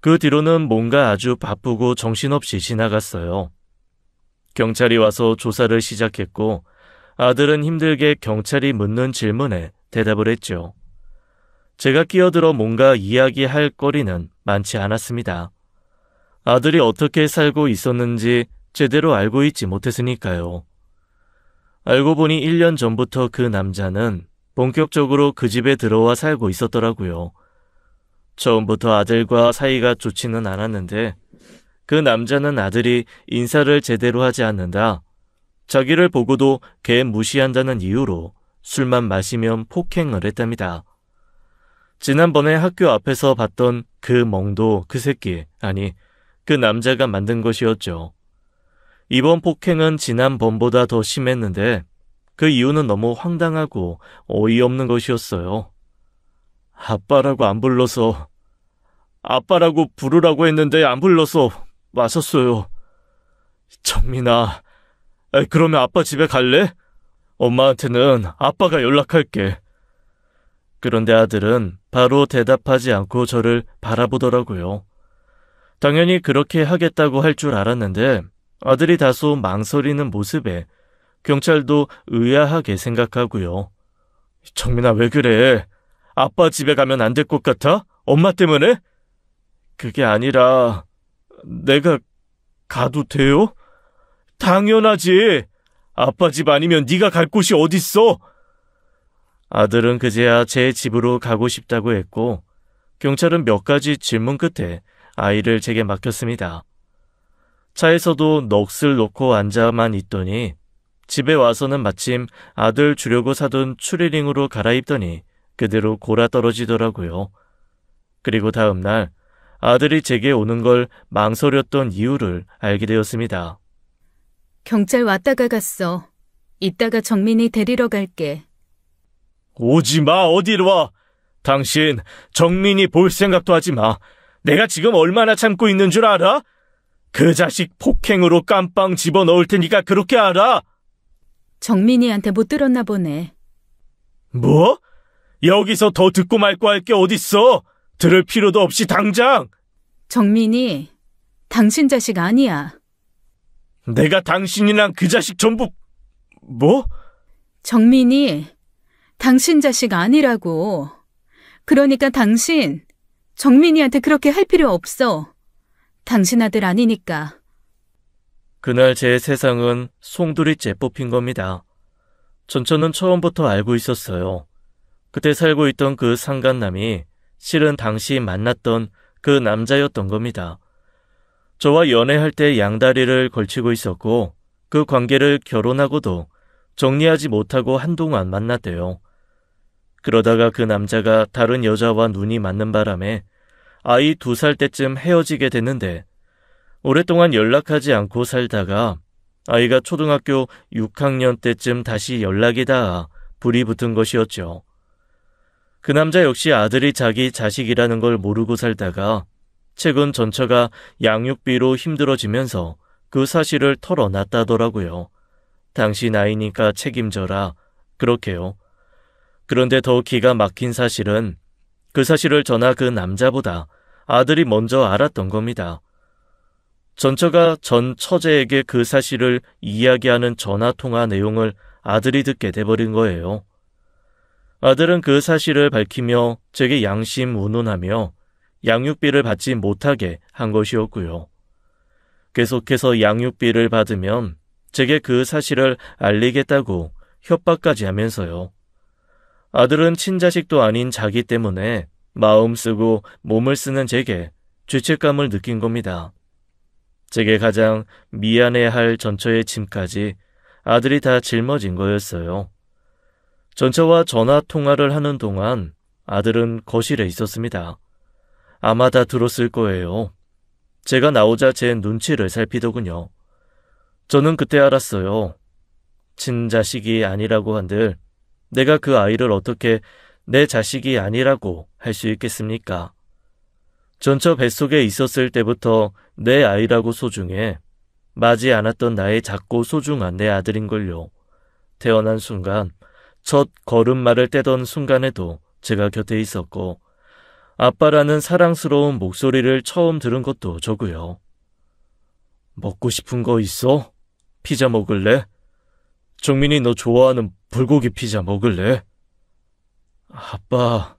그 뒤로는 뭔가 아주 바쁘고 정신없이 지나갔어요. 경찰이 와서 조사를 시작했고 아들은 힘들게 경찰이 묻는 질문에 대답을 했죠. 제가 끼어들어 뭔가 이야기할 거리는 많지 않았습니다. 아들이 어떻게 살고 있었는지 제대로 알고 있지 못했으니까요. 알고 보니 1년 전부터 그 남자는 본격적으로 그 집에 들어와 살고 있었더라고요. 처음부터 아들과 사이가 좋지는 않았는데 그 남자는 아들이 인사를 제대로 하지 않는다, 자기를 보고도 걔 무시한다는 이유로 술만 마시면 폭행을 했답니다. 지난번에 학교 앞에서 봤던 그 멍도 그 새끼, 아니 그 남자가 만든 것이었죠. 이번 폭행은 지난번보다 더 심했는데 그 이유는 너무 황당하고 어이없는 것이었어요. 아빠라고 안 불러서, 아빠라고 부르라고 했는데 안 불러서 마셨어요. 정민아, 그러면 아빠 집에 갈래? 엄마한테는 아빠가 연락할게. 그런데 아들은 바로 대답하지 않고 저를 바라보더라고요. 당연히 그렇게 하겠다고 할 줄 알았는데 아들이 다소 망설이는 모습에 경찰도 의아하게 생각하고요. 정민아, 왜 그래? 아빠 집에 가면 안 될 것 같아? 엄마 때문에? 그게 아니라 내가 가도 돼요? 당연하지. 아빠 집 아니면 네가 갈 곳이 어딨어? 아들은 그제야 제 집으로 가고 싶다고 했고 경찰은 몇 가지 질문 끝에 아이를 제게 맡겼습니다. 차에서도 넋을 놓고 앉아만 있더니 집에 와서는 마침 아들 주려고 사둔 추리닝으로 갈아입더니 그대로 골아 떨어지더라고요. 그리고 다음 날 아들이 제게 오는 걸 망설였던 이유를 알게 되었습니다. 경찰 왔다가 갔어. 이따가 정민이 데리러 갈게. 오지 마, 어디로 와. 당신 정민이 볼 생각도 하지 마. 내가 지금 얼마나 참고 있는 줄 알아? 그 자식 폭행으로 깜빵 집어넣을 테니까 그렇게 알아. 정민이한테 못 들었나 보네. 뭐? 여기서 더 듣고 말고 할 게 어딨어? 들을 필요도 없이 당장. 정민이 당신 자식 아니야. 내가 당신이랑 그 자식 전부... 뭐? 정민이 당신 자식 아니라고. 그러니까 당신 정민이한테 그렇게 할 필요 없어. 당신 아들 아니니까. 그날 제 세상은 송두리째 뽑힌 겁니다. 전처는 처음부터 알고 있었어요. 그때 살고 있던 그 상간남이 실은 당시 만났던 그 남자였던 겁니다. 저와 연애할 때 양다리를 걸치고 있었고 그 관계를 결혼하고도 정리하지 못하고 한동안 만났대요. 그러다가 그 남자가 다른 여자와 눈이 맞는 바람에 아이 2살 때쯤 헤어지게 됐는데 오랫동안 연락하지 않고 살다가 아이가 초등학교 6학년 때쯤 다시 연락이 닿아 불이 붙은 것이었죠. 그 남자 역시 아들이 자기 자식이라는 걸 모르고 살다가 최근 전처가 양육비로 힘들어지면서 그 사실을 털어놨다더라고요. 당신 아이니까 책임져라. 그렇게요. 그런데 더 기가 막힌 사실은 그 사실을 저나 그 남자보다 아들이 먼저 알았던 겁니다. 전처가 전 처제에게 그 사실을 이야기하는 전화통화 내용을 아들이 듣게 돼버린 거예요. 아들은 그 사실을 밝히며 제게 양심 운운하며 양육비를 받지 못하게 한 것이었고요. 계속해서 양육비를 받으면 제게 그 사실을 알리겠다고 협박까지 하면서요. 아들은 친자식도 아닌 자기 때문에 마음 쓰고 몸을 쓰는 제게 죄책감을 느낀 겁니다. 제게 가장 미안해할 전처의 짐까지 아들이 다 짊어진 거였어요. 전처와 전화 통화를 하는 동안 아들은 거실에 있었습니다. 아마 다 들었을 거예요. 제가 나오자 제 눈치를 살피더군요. 저는 그때 알았어요. 친자식이 아니라고 한들 내가 그 아이를 어떻게 내 자식이 아니라고 할 수 있겠습니까? 전처 뱃속에 있었을 때부터 내 아이라고 소중해 맞이 않았던 나의 작고 소중한 내 아들인걸요. 태어난 순간, 첫 걸음마를 떼던 순간에도 제가 곁에 있었고 아빠라는 사랑스러운 목소리를 처음 들은 것도 저고요. 먹고 싶은 거 있어? 피자 먹을래? 정민이 너 좋아하는 불고기 피자 먹을래? 아빠,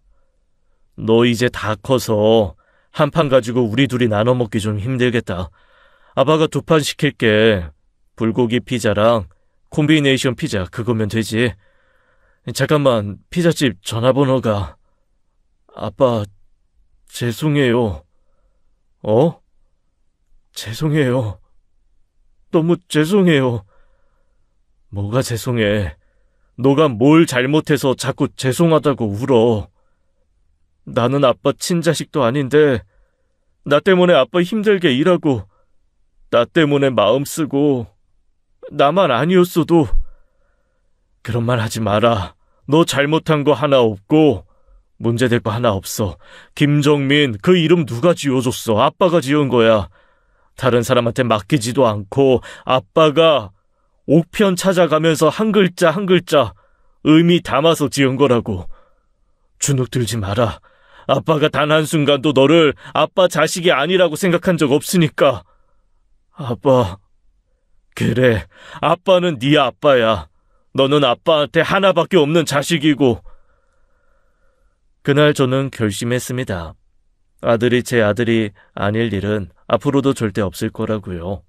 너 이제 다 커서 한 판 가지고 우리 둘이 나눠 먹기 좀 힘들겠다. 아빠가 2판 시킬게. 불고기 피자랑 콤비네이션 피자 그거면 되지. 잠깐만, 피자집 전화번호가... 아빠, 죄송해요. 어? 죄송해요. 너무 죄송해요. 뭐가 죄송해. 너가 뭘 잘못해서 자꾸 죄송하다고 울어. 나는 아빠 친자식도 아닌데 나 때문에 아빠 힘들게 일하고 나 때문에 마음 쓰고 나만 아니었어도 그런 말 하지 마라. 너 잘못한 거 하나 없고 문제될 거 하나 없어. 김정민 그 이름 누가 지어줬어? 아빠가 지은 거야. 다른 사람한테 맡기지도 않고 아빠가 옥편 찾아가면서 한 글자 한 글자 의미 담아서 지은 거라고. 주눅 들지 마라. 아빠가 단 한순간도 너를 아빠 자식이 아니라고 생각한 적 없으니까. 아빠, 그래, 아빠는 네 아빠야. 너는 아빠한테 하나밖에 없는 자식이고. 그날 저는 결심했습니다. 아들이 제 아들이 아닐 일은 앞으로도 절대 없을 거라고요.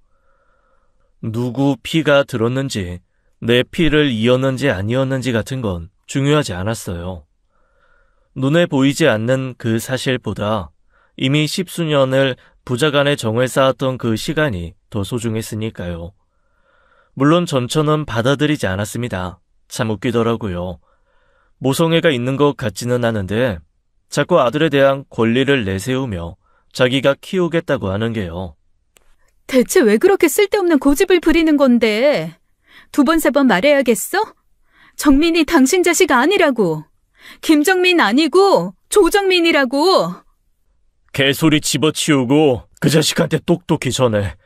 누구 피가 들었는지, 내 피를 이었는지 아니었는지 같은 건 중요하지 않았어요. 눈에 보이지 않는 그 사실보다 이미 10수년을 부자간의 정을 쌓았던 그 시간이 더 소중했으니까요. 물론 전처는 받아들이지 않았습니다. 참 웃기더라고요. 모성애가 있는 것 같지는 않은데 자꾸 아들에 대한 권리를 내세우며 자기가 키우겠다고 하는 게요. 대체 왜 그렇게 쓸데없는 고집을 부리는 건데? 2번, 3번 말해야겠어? 정민이 당신 자식 아니라고. 김정민 아니고 조정민이라고. 개소리 집어치우고 그 자식한테 똑똑히 전해.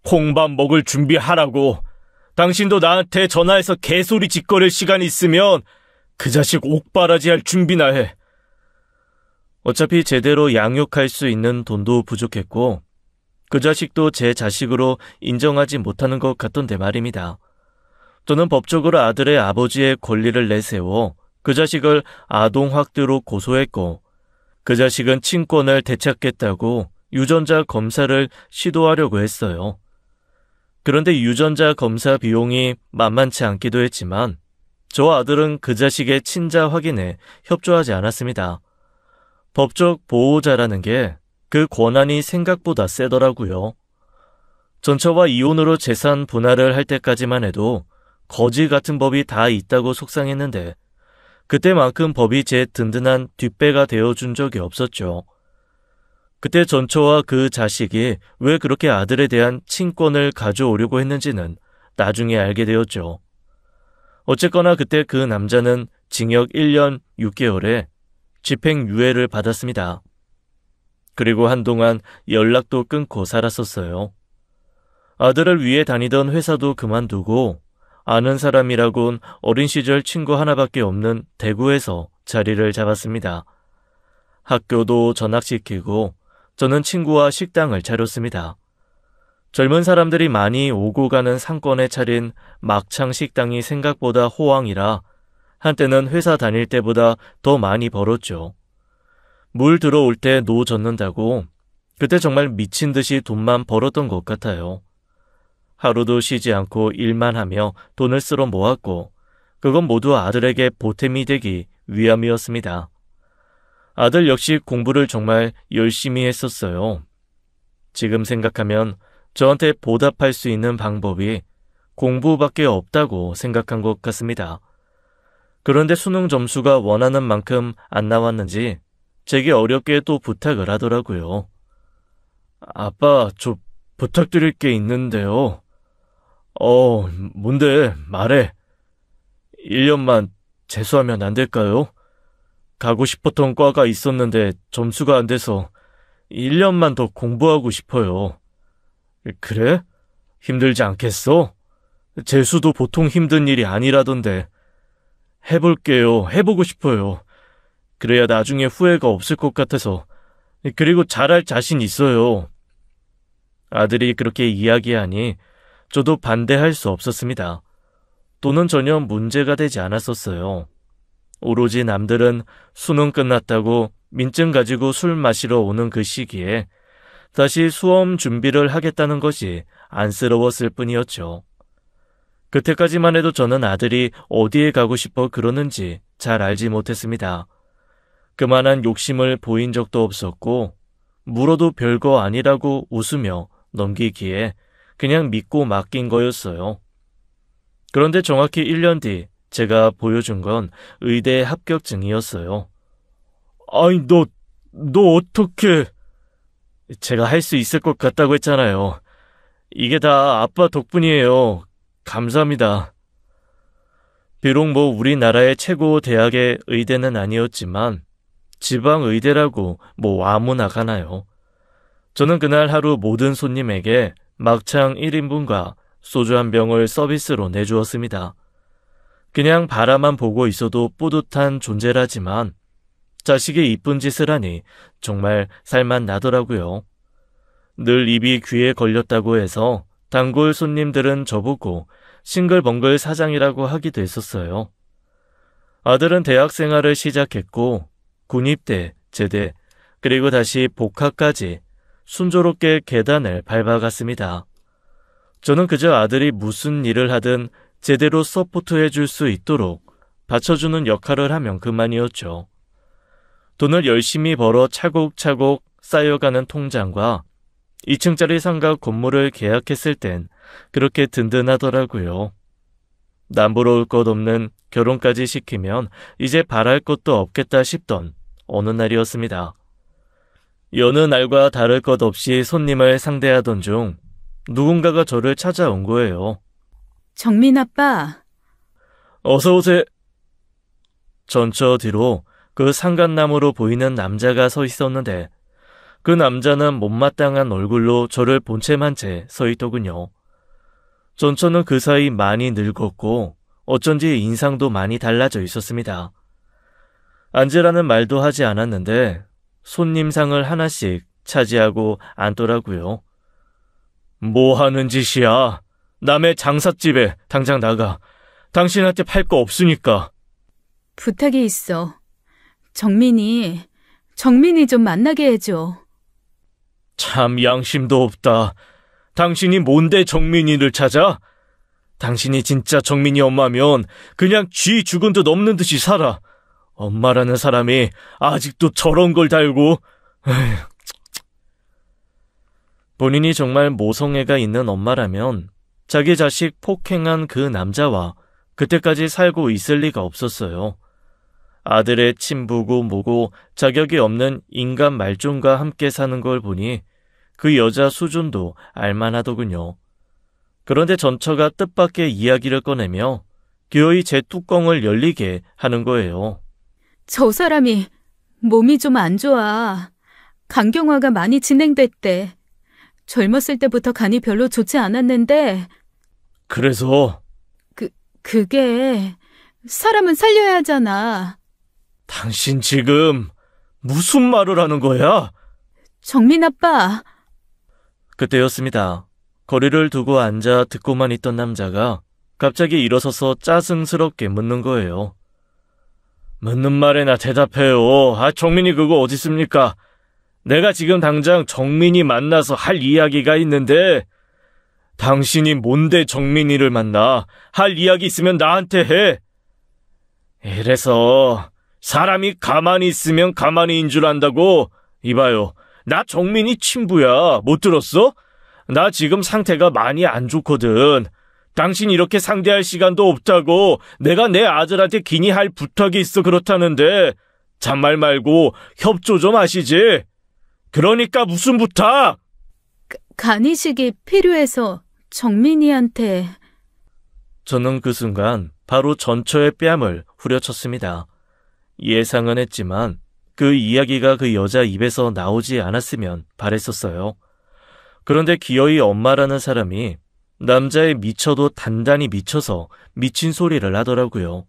콩밥 먹을 준비하라고. 당신도 나한테 전화해서 개소리 짓거릴 시간 있으면 그 자식 옥바라지 할 준비나 해. 어차피 제대로 양육할 수 있는 돈도 부족했고 그 자식도 제 자식으로 인정하지 못하는 것 같던데 말입니다. 저는 법적으로 아들의 아버지의 권리를 내세워 그 자식을 아동학대로 고소했고 그 자식은 친권을 되찾겠다고 유전자 검사를 시도하려고 했어요. 그런데 유전자 검사 비용이 만만치 않기도 했지만 저 아들은 그 자식의 친자 확인에 협조하지 않았습니다. 법적 보호자라는 게 그 권한이 생각보다 세더라고요. 전처와 이혼으로 재산 분할을 할 때까지만 해도 거지 같은 법이 다 있다고 속상했는데 그때만큼 법이 제 든든한 뒷배가 되어준 적이 없었죠. 그때 전처와 그 자식이 왜 그렇게 아들에 대한 친권을 가져오려고 했는지는 나중에 알게 되었죠. 어쨌거나 그때 그 남자는 징역 1년 6개월에 집행유예를 받았습니다. 그리고 한동안 연락도 끊고 살았었어요. 아들을 위해 다니던 회사도 그만두고 아는 사람이라곤 어린 시절 친구 하나밖에 없는 대구에서 자리를 잡았습니다. 학교도 전학시키고 저는 친구와 식당을 차렸습니다. 젊은 사람들이 많이 오고 가는 상권에 차린 막창 식당이 생각보다 호황이라 한때는 회사 다닐 때보다 더 많이 벌었죠. 물 들어올 때 노 젓는다고 그때 정말 미친 듯이 돈만 벌었던 것 같아요. 하루도 쉬지 않고 일만 하며 돈을 쓸어 모았고 그건 모두 아들에게 보탬이 되기 위함이었습니다. 아들 역시 공부를 정말 열심히 했었어요. 지금 생각하면 저한테 보답할 수 있는 방법이 공부밖에 없다고 생각한 것 같습니다. 그런데 수능 점수가 원하는 만큼 안 나왔는지 제게 어렵게 또 부탁을 하더라고요. 아빠, 저 부탁드릴 게 있는데요. 뭔데? 말해. 1년만 재수하면 안 될까요? 가고 싶었던 과가 있었는데 점수가 안 돼서 1년만 더 공부하고 싶어요. 그래? 힘들지 않겠어? 재수도 보통 힘든 일이 아니라던데. 해볼게요. 해보고 싶어요. 그래야 나중에 후회가 없을 것 같아서. 그리고 잘할 자신 있어요. 아들이 그렇게 이야기하니 저도 반대할 수 없었습니다. 돈은 전혀 문제가 되지 않았었어요. 오로지 남들은 수능 끝났다고 민증 가지고 술 마시러 오는 그 시기에 다시 수험 준비를 하겠다는 것이 안쓰러웠을 뿐이었죠. 그때까지만 해도 저는 아들이 어디에 가고 싶어 그러는지 잘 알지 못했습니다. 그만한 욕심을 보인 적도 없었고 물어도 별거 아니라고 웃으며 넘기기에 그냥 믿고 맡긴 거였어요. 그런데 정확히 1년 뒤 제가 보여준 건 의대 합격증이었어요. 아니, 너 어떻게... 제가 할 수 있을 것 같다고 했잖아요. 이게 다 아빠 덕분이에요. 감사합니다. 비록 우리나라의 최고 대학의 의대는 아니었지만 지방 의대라고 아무나 가나요. 저는 그날 하루 모든 손님에게 막창 1인분과 소주 한 병을 서비스로 내주었습니다. 그냥 바라만 보고 있어도 뿌듯한 존재라지만 자식이 이쁜 짓을 하니 정말 살만 나더라고요. 늘 입이 귀에 걸렸다고 해서 단골 손님들은 저보고 싱글벙글 사장이라고 하기도 했었어요. 아들은 대학 생활을 시작했고 군입대, 제대, 그리고 다시 복학까지 순조롭게 계단을 밟아갔습니다. 저는 그저 아들이 무슨 일을 하든 제대로 서포트해 줄 수 있도록 받쳐주는 역할을 하면 그만이었죠. 돈을 열심히 벌어 차곡차곡 쌓여가는 통장과 2층짜리 상가 건물을 계약했을 땐 그렇게 든든하더라고요. 남부러울 것 없는 결혼까지 시키면 이제 바랄 것도 없겠다 싶던 어느 날이었습니다. 여느 날과 다를 것 없이 손님을 상대하던 중 누군가가 저를 찾아온 거예요. 정민 아빠. 어서 오세요. 전처 뒤로 그 상간나무로 보이는 남자가 서 있었는데 그 남자는 못마땅한 얼굴로 저를 본체만 채 서 있더군요. 전처는 그 사이 많이 늙었고 어쩐지 인상도 많이 달라져 있었습니다. 앉으라는 말도 하지 않았는데 손님상을 하나씩 차지하고 앉더라고요. 뭐 하는 짓이야? 남의 장삿집에 당장 나가. 당신한테 팔 거 없으니까. 부탁이 있어. 정민이 좀 만나게 해줘. 참 양심도 없다. 당신이 뭔데 정민이를 찾아? 당신이 진짜 정민이 엄마면 그냥 쥐 죽은 듯 없는 듯이 살아. 엄마라는 사람이 아직도 저런 걸 달고. 에휴. 본인이 정말 모성애가 있는 엄마라면 자기 자식 폭행한 그 남자와 그때까지 살고 있을 리가 없었어요. 아들의 친부고 뭐고 자격이 없는 인간 말종과 함께 사는 걸 보니 그 여자 수준도 알만하더군요. 그런데 전처가 뜻밖의 이야기를 꺼내며 기어이 제 뚜껑을 열리게 하는 거예요. 저 사람이 몸이 좀 안 좋아. 간경화가 많이 진행됐대. 젊었을 때부터 간이 별로 좋지 않았는데. 그래서? 그게 사람은 살려야 하잖아. 당신 지금 무슨 말을 하는 거야? 정민 아빠. 그때였습니다. 거리를 두고 앉아 듣고만 있던 남자가 갑자기 일어서서 짜증스럽게 묻는 거예요. 묻는 말에나 대답해요. 정민이 그거 어디 있습니까? 내가 지금 당장 정민이 만나서 할 이야기가 있는데 당신이 뭔데 정민이를 만나? 할 이야기 있으면 나한테 해. 이래서 사람이 가만히 있으면 가만히인 줄 안다고. 이봐요. 나 정민이 친부야. 못 들었어? 나 지금 상태가 많이 안 좋거든. 당신 이렇게 상대할 시간도 없다고. 내가 내 아들한테 기니 할 부탁이 있어 그렇다는데 잔말 말고 협조 좀 하시지. 그러니까 무슨 부탁? 간이식이 필요해서 정민이한테. 저는 그 순간 바로 전처의 뺨을 후려쳤습니다. 예상은 했지만 그 이야기가 그 여자 입에서 나오지 않았으면 바랬었어요. 그런데 기어이 엄마라는 사람이 남자에 미쳐도 단단히 미쳐서 미친 소리를 하더라고요.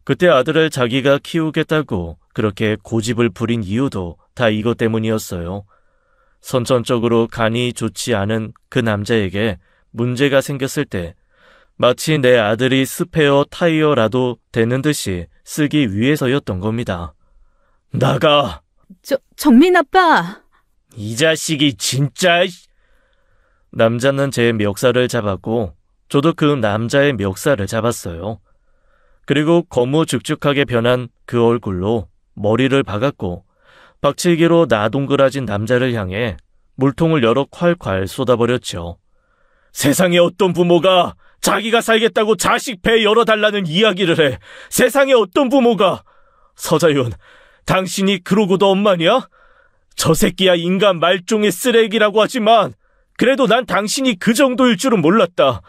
그때 아들을 자기가 키우겠다고 그렇게 고집을 부린 이유도 다 이것 때문이었어요. 선천적으로 간이 좋지 않은 그 남자에게 문제가 생겼을 때 마치 내 아들이 스페어 타이어라도 되는 듯이 쓰기 위해서였던 겁니다. 나가! 정민 아빠! 이 자식이 진짜... 남자는 제 멱살을 잡았고 저도 그 남자의 멱살을 잡았어요. 그리고 거무죽죽하게 변한 그 얼굴로 머리를 박았고 박치기로 나동그라진 남자를 향해 물통을 열어 콸콸 쏟아버렸죠. 세상에 어떤 부모가 자기가 살겠다고 자식 배 열어달라는 이야기를 해. 세상에 어떤 부모가. 서자윤, 당신이 그러고도 엄마냐? 저 새끼야 인간 말종의 쓰레기라고 하지만 그래도 난 당신이 그 정도일 줄은 몰랐다.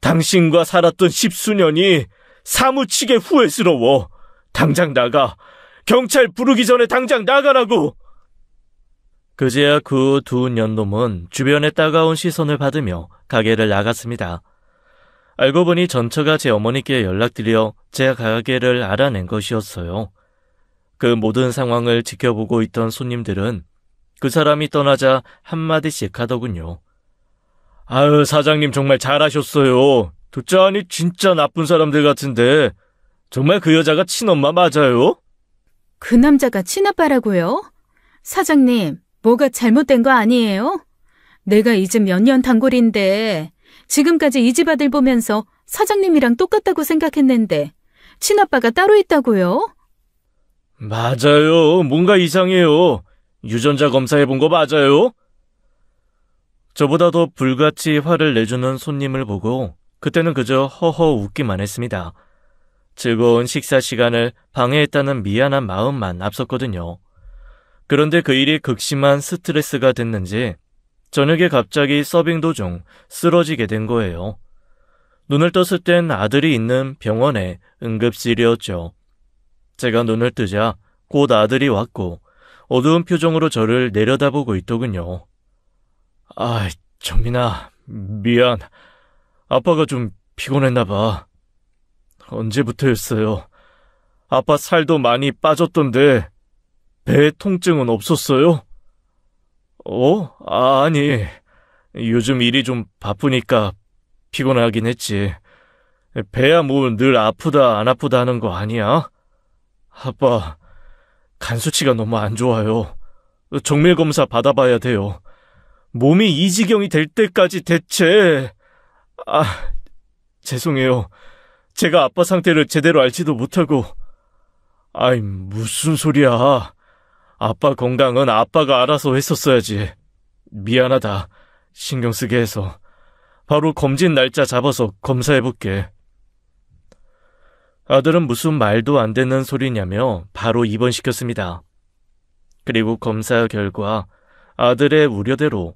당신과 살았던 10수년이 사무치게 후회스러워. 당장 나가. 경찰 부르기 전에 당장 나가라고. 그제야 그 두 년놈은 주변의 따가운 시선을 받으며 가게를 나갔습니다. 알고 보니 전처가 제 어머니께 연락드려 제 가게를 알아낸 것이었어요. 그 모든 상황을 지켜보고 있던 손님들은 그 사람이 떠나자 한마디씩 하더군요. 아유, 사장님 정말 잘하셨어요. 듣자하니 진짜 나쁜 사람들 같은데 정말 그 여자가 친엄마 맞아요? 그 남자가 친아빠라고요? 사장님, 뭐가 잘못된 거 아니에요? 내가 이 집 몇 년 단골인데 지금까지 이 집 아들 보면서 사장님이랑 똑같다고 생각했는데 친아빠가 따로 있다고요? 맞아요. 뭔가 이상해요. 유전자 검사해본 거 맞아요? 저보다 더 불같이 화를 내주는 손님을 보고 그때는 그저 허허 웃기만 했습니다. 즐거운 식사 시간을 방해했다는 미안한 마음만 앞섰거든요. 그런데 그 일이 극심한 스트레스가 됐는지 저녁에 갑자기 서빙 도중 쓰러지게 된 거예요. 눈을 떴을 땐 아들이 있는 병원의 응급실이었죠. 제가 눈을 뜨자 곧 아들이 왔고 어두운 표정으로 저를 내려다보고 있더군요. 아, 정민아, 미안. 아빠가 좀 피곤했나 봐. 언제부터였어요? 아빠 살도 많이 빠졌던데 배에 통증은 없었어요? 아니. 요즘 일이 좀 바쁘니까 피곤하긴 했지. 배야 뭐 늘 아프다 안 아프다 하는 거 아니야? 아빠, 간 수치가 너무 안 좋아요. 정밀 검사 받아봐야 돼요. 몸이 이 지경이 될 때까지 대체... 죄송해요. 제가 아빠 상태를 제대로 알지도 못하고... 아이, 무슨 소리야. 아빠 건강은 아빠가 알아서 했었어야지. 미안하다. 신경 쓰게 해서. 바로 검진 날짜 잡아서 검사해볼게. 아들은 무슨 말도 안 되는 소리냐며 바로 입원시켰습니다. 그리고 검사 결과 아들의 우려대로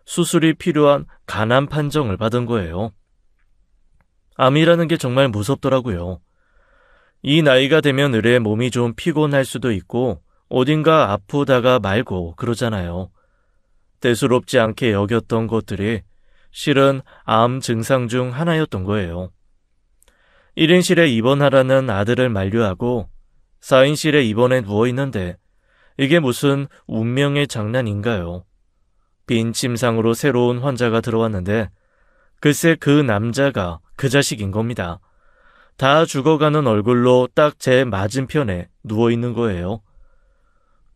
수술이 필요한 간암 판정을 받은 거예요. 암이라는 게 정말 무섭더라고요. 이 나이가 되면 의뢰 몸이 좀 피곤할 수도 있고 어딘가 아프다가 말고 그러잖아요. 대수롭지 않게 여겼던 것들이 실은 암 증상 중 하나였던 거예요. 1인실에 입원하라는 아들을 만류하고 4인실에 입원해 누워있는데 이게 무슨 운명의 장난인가요? 빈 침상으로 새로운 환자가 들어왔는데 글쎄 그 남자가 그 자식인 겁니다. 다 죽어가는 얼굴로 딱 제 맞은편에 누워있는 거예요.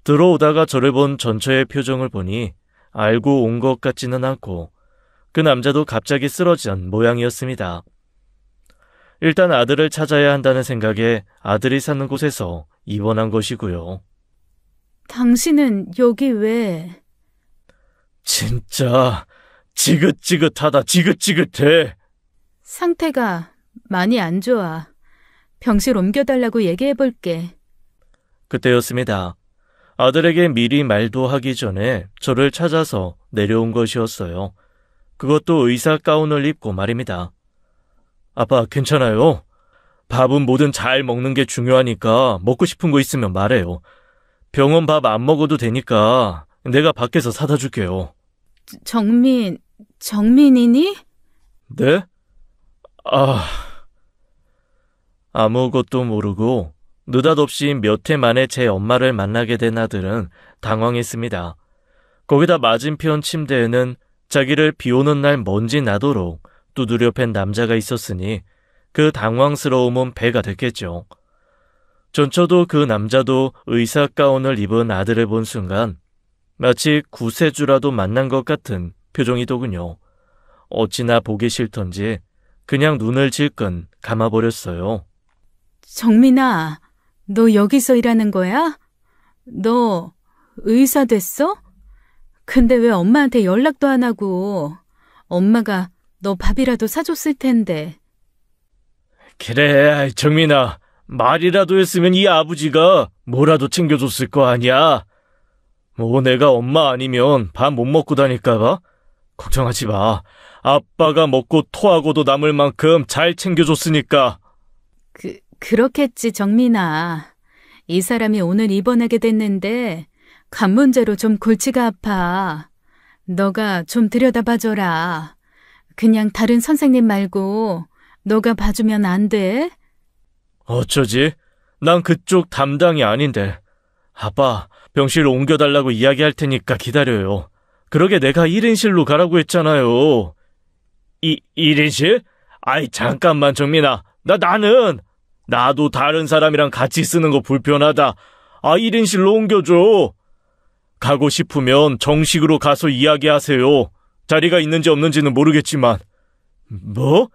들어오다가 저를 본 전처의 표정을 보니 알고 온 것 같지는 않고 그 남자도 갑자기 쓰러진 모양이었습니다. 일단 아들을 찾아야 한다는 생각에 아들이 사는 곳에서 입원한 것이고요. 당신은 여기 왜? 진짜 지긋지긋하다. 지긋지긋해. 상태가 많이 안 좋아. 병실 옮겨달라고 얘기해볼게. 그때였습니다. 아들에게 미리 말도 하기 전에 저를 찾아서 내려온 것이었어요. 그것도 의사 가운을 입고 말입니다. 아빠, 괜찮아요. 밥은 뭐든 잘 먹는 게 중요하니까 먹고 싶은 거 있으면 말해요. 병원 밥 안 먹어도 되니까 내가 밖에서 사다 줄게요. 정민이니? 네? 아무것도 모르고 느닷없이 몇 해 만에 제 엄마를 만나게 된 아들은 당황했습니다. 거기다 맞은편 침대에는 자기를 비오는 날 먼지 나도록 두드려 팬 남자가 있었으니 그 당황스러움은 배가 됐겠죠. 전처도 그 남자도 의사 가운을 입은 아들을 본 순간 마치 구세주라도 만난 것 같은 표정이더군요. 어찌나 보기 싫던지 그냥 눈을 질끈 감아버렸어요. 정민아, 너 여기서 일하는 거야? 너 의사 됐어? 근데 왜 엄마한테 연락도 안 하고? 엄마가 너 밥이라도 사줬을 텐데. 그래, 정민아. 말이라도 했으면 이 아버지가 뭐라도 챙겨줬을 거 아니야. 뭐 내가 엄마 아니면 밥 못 먹고 다닐까봐? 걱정하지 마. 아빠가 먹고 토하고도 남을 만큼 잘 챙겨줬으니까. 그렇겠지, 정민아. 이 사람이 오늘 입원하게 됐는데 간 문제로 좀 골치가 아파. 너가 좀 들여다봐줘라. 그냥 다른 선생님 말고 너가 봐주면 안 돼? 어쩌지? 난 그쪽 담당이 아닌데. 아빠, 병실 옮겨달라고 이야기할 테니까 기다려요. 그러게 내가 1인실로 가라고 했잖아요. 1인실? 아이, 잠깐만, 정민아. 나도 다른 사람이랑 같이 쓰는 거 불편하다. 1인실로 옮겨줘. 가고 싶으면 정식으로 가서 이야기하세요. 자리가 있는지 없는지는 모르겠지만. 뭐?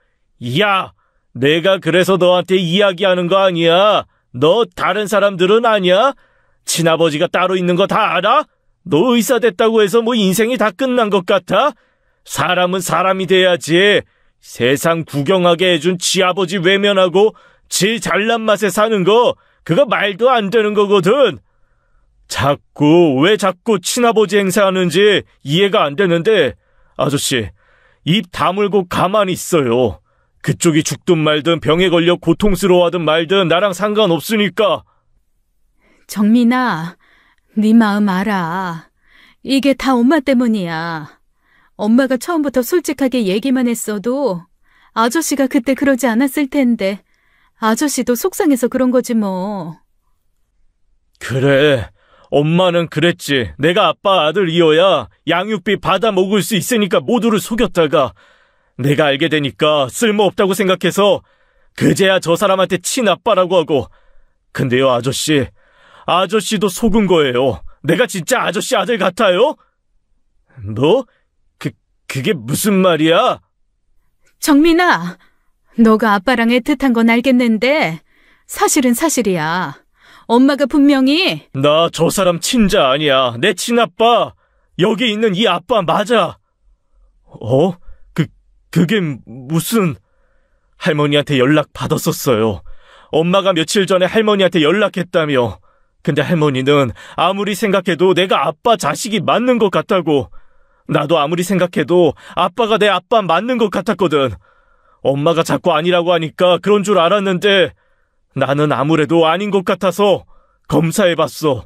야! 내가 그래서 너한테 이야기하는 거 아니야. 너 다른 사람들은 아냐? 친아버지가 따로 있는 거 다 알아? 너 의사 됐다고 해서 뭐 인생이 다 끝난 것 같아? 사람은 사람이 돼야지. 세상 구경하게 해준 지아버지 외면하고 지 잘난 맛에 사는 거 그거 말도 안 되는 거거든. 왜 자꾸 친아버지 행세하는지 이해가 안 되는데 아저씨 입 다물고 가만히 있어요. 그쪽이 죽든 말든 병에 걸려 고통스러워하든 말든 나랑 상관없으니까. 정민아, 네 마음 알아. 이게 다 엄마 때문이야. 엄마가 처음부터 솔직하게 얘기만 했어도 아저씨가 그때 그러지 않았을 텐데 아저씨도 속상해서 그런 거지 뭐. 그래, 엄마는 그랬지. 내가 아빠 아들이어야 양육비 받아 먹을 수 있으니까 모두를 속였다가 내가 알게 되니까 쓸모없다고 생각해서 그제야 저 사람한테 친아빠라고 하고. 근데요, 아저씨도 속은 거예요. 내가 진짜 아저씨 아들 같아요? 뭐? 그게 무슨 말이야? 정민아, 너가 아빠랑 애틋한 건 알겠는데 사실은 사실이야. 엄마가 분명히. 나 저 사람 친자 아니야. 내 친아빠. 여기 있는 이 아빠 맞아. 그게 무슨... 할머니한테 연락 받았었어요. 엄마가 며칠 전에 할머니한테 연락했다며. 근데 할머니는 아무리 생각해도 내가 아빠 자식이 맞는 것 같다고. 나도 아무리 생각해도 아빠가 내 아빠 맞는 것 같았거든. 엄마가 자꾸 아니라고 하니까 그런 줄 알았는데 나는 아무래도 아닌 것 같아서 검사해봤어.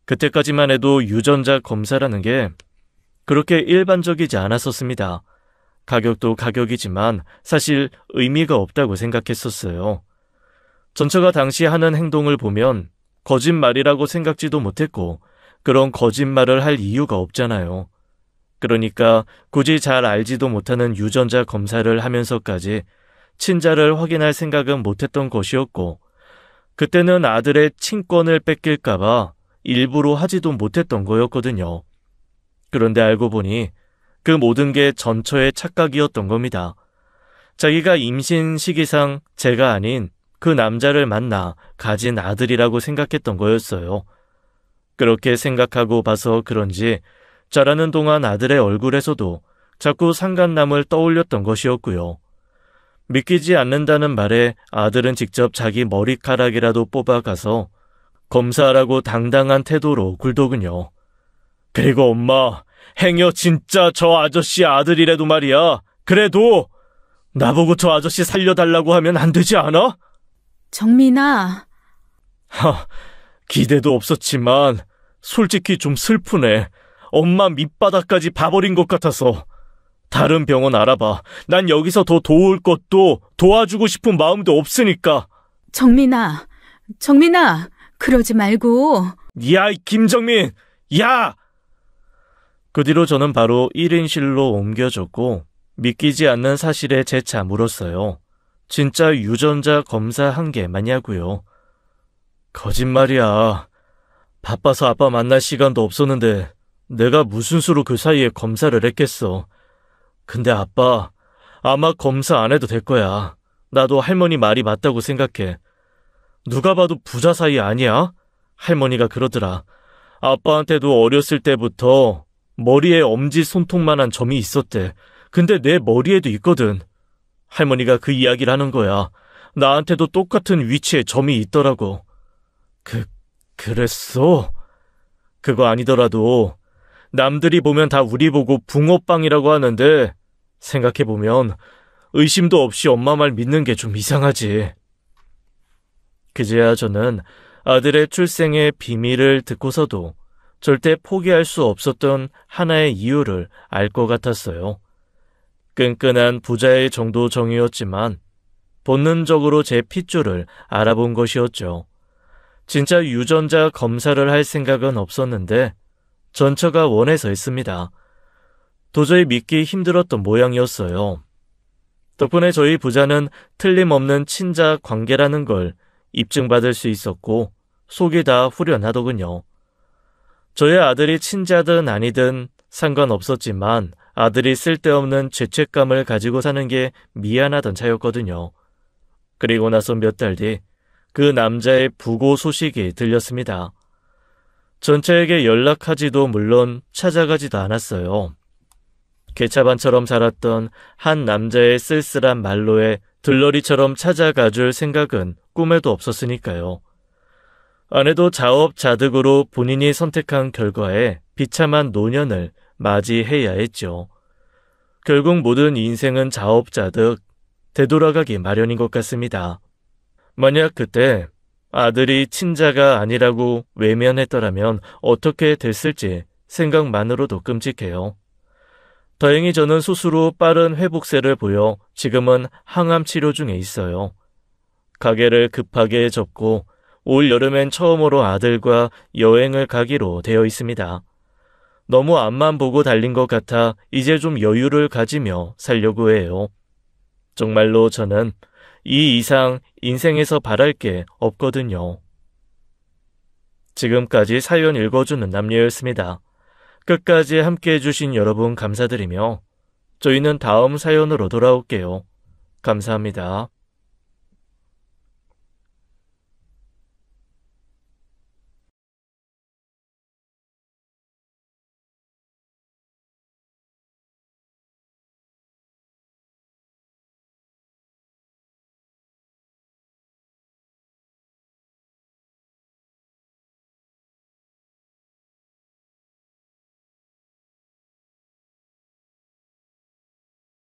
그때까지만 해도 유전자 검사라는 게 그렇게 일반적이지 않았었습니다. 가격도 가격이지만 사실 의미가 없다고 생각했었어요. 전처가 당시 하는 행동을 보면 거짓말이라고 생각지도 못했고 그런 거짓말을 할 이유가 없잖아요. 그러니까 굳이 잘 알지도 못하는 유전자 검사를 하면서까지 친자를 확인할 생각은 못했던 것이었고 그때는 아들의 친권을 뺏길까봐 일부러 하지도 못했던 거였거든요. 그런데 알고 보니 그 모든 게 전처의 착각이었던 겁니다. 자기가 임신 시기상 제가 아닌 그 남자를 만나 가진 아들이라고 생각했던 거였어요. 그렇게 생각하고 봐서 그런지 자라는 동안 아들의 얼굴에서도 자꾸 상간남을 떠올렸던 것이었고요. 믿기지 않는다는 말에 아들은 직접 자기 머리카락이라도 뽑아가서 검사하라고 당당한 태도로 굴더군요. 그리고 엄마, 행여 진짜 저 아저씨 아들이라도 말이야. 그래도 나보고 저 아저씨 살려달라고 하면 안 되지 않아? 정민아. 기대도 없었지만 솔직히 좀 슬프네. 엄마 밑바닥까지 봐버린 것 같아서. 다른 병원 알아봐. 난 여기서 더 도울 것도 도와주고 싶은 마음도 없으니까. 정민아, 그러지 말고. 야, 김정민! 야! 그 뒤로 저는 바로 1인실로 옮겨졌고 믿기지 않는 사실에 재차 물었어요. 진짜 유전자 검사한 게 맞냐고요. 거짓말이야. 바빠서 아빠 만날 시간도 없었는데 내가 무슨 수로 그 사이에 검사를 했겠어. 근데 아빠, 아마 검사 안 해도 될 거야. 나도 할머니 말이 맞다고 생각해. 누가 봐도 부자 사이 아니야? 할머니가 그러더라. 아빠한테도 어렸을 때부터 머리에 엄지손톱만한 점이 있었대. 근데 내 머리에도 있거든. 할머니가 그 이야기를 하는 거야. 나한테도 똑같은 위치에 점이 있더라고. 그랬어? 그거 아니더라도 남들이 보면 다 우리 보고 붕어빵이라고 하는데 생각해보면 의심도 없이 엄마 말 믿는 게 좀 이상하지. 그제야 저는 아들의 출생의 비밀을 듣고서도 절대 포기할 수 없었던 하나의 이유를 알 것 같았어요. 끈끈한 부자의 정도 정이었지만 본능적으로 제 핏줄을 알아본 것이었죠. 진짜 유전자 검사를 할 생각은 없었는데 전처가 원해서 했습니다. 도저히 믿기 힘들었던 모양이었어요. 덕분에 저희 부자는 틀림없는 친자 관계라는 걸 입증받을 수 있었고 속이 다 후련하더군요. 저의 아들이 친자든 아니든 상관없었지만 아들이 쓸데없는 죄책감을 가지고 사는 게 미안하던 차였거든요. 그리고 나서 몇 달 뒤 그 남자의 부고 소식이 들렸습니다. 전처에게 연락하지도 물론 찾아가지도 않았어요. 개차반처럼 자랐던 한 남자의 쓸쓸한 말로에 들러리처럼 찾아가줄 생각은 꿈에도 없었으니까요. 아내도 자업자득으로 본인이 선택한 결과에 비참한 노년을 맞이해야 했죠. 결국 모든 인생은 자업자득, 되돌아가기 마련인 것 같습니다. 만약 그때 아들이 친자가 아니라고 외면했더라면 어떻게 됐을지 생각만으로도 끔찍해요. 다행히 저는 스스로 빠른 회복세를 보여 지금은 항암 치료 중에 있어요. 가게를 급하게 접고 올 여름엔 처음으로 아들과 여행을 가기로 되어 있습니다. 너무 앞만 보고 달린 것 같아 이제 좀 여유를 가지며 살려고 해요. 정말로 저는 이 이상 인생에서 바랄 게 없거든요. 지금까지 사연 읽어주는 남녀였습니다. 끝까지 함께해 주신 여러분 감사드리며 저희는 다음 사연으로 돌아올게요. 감사합니다.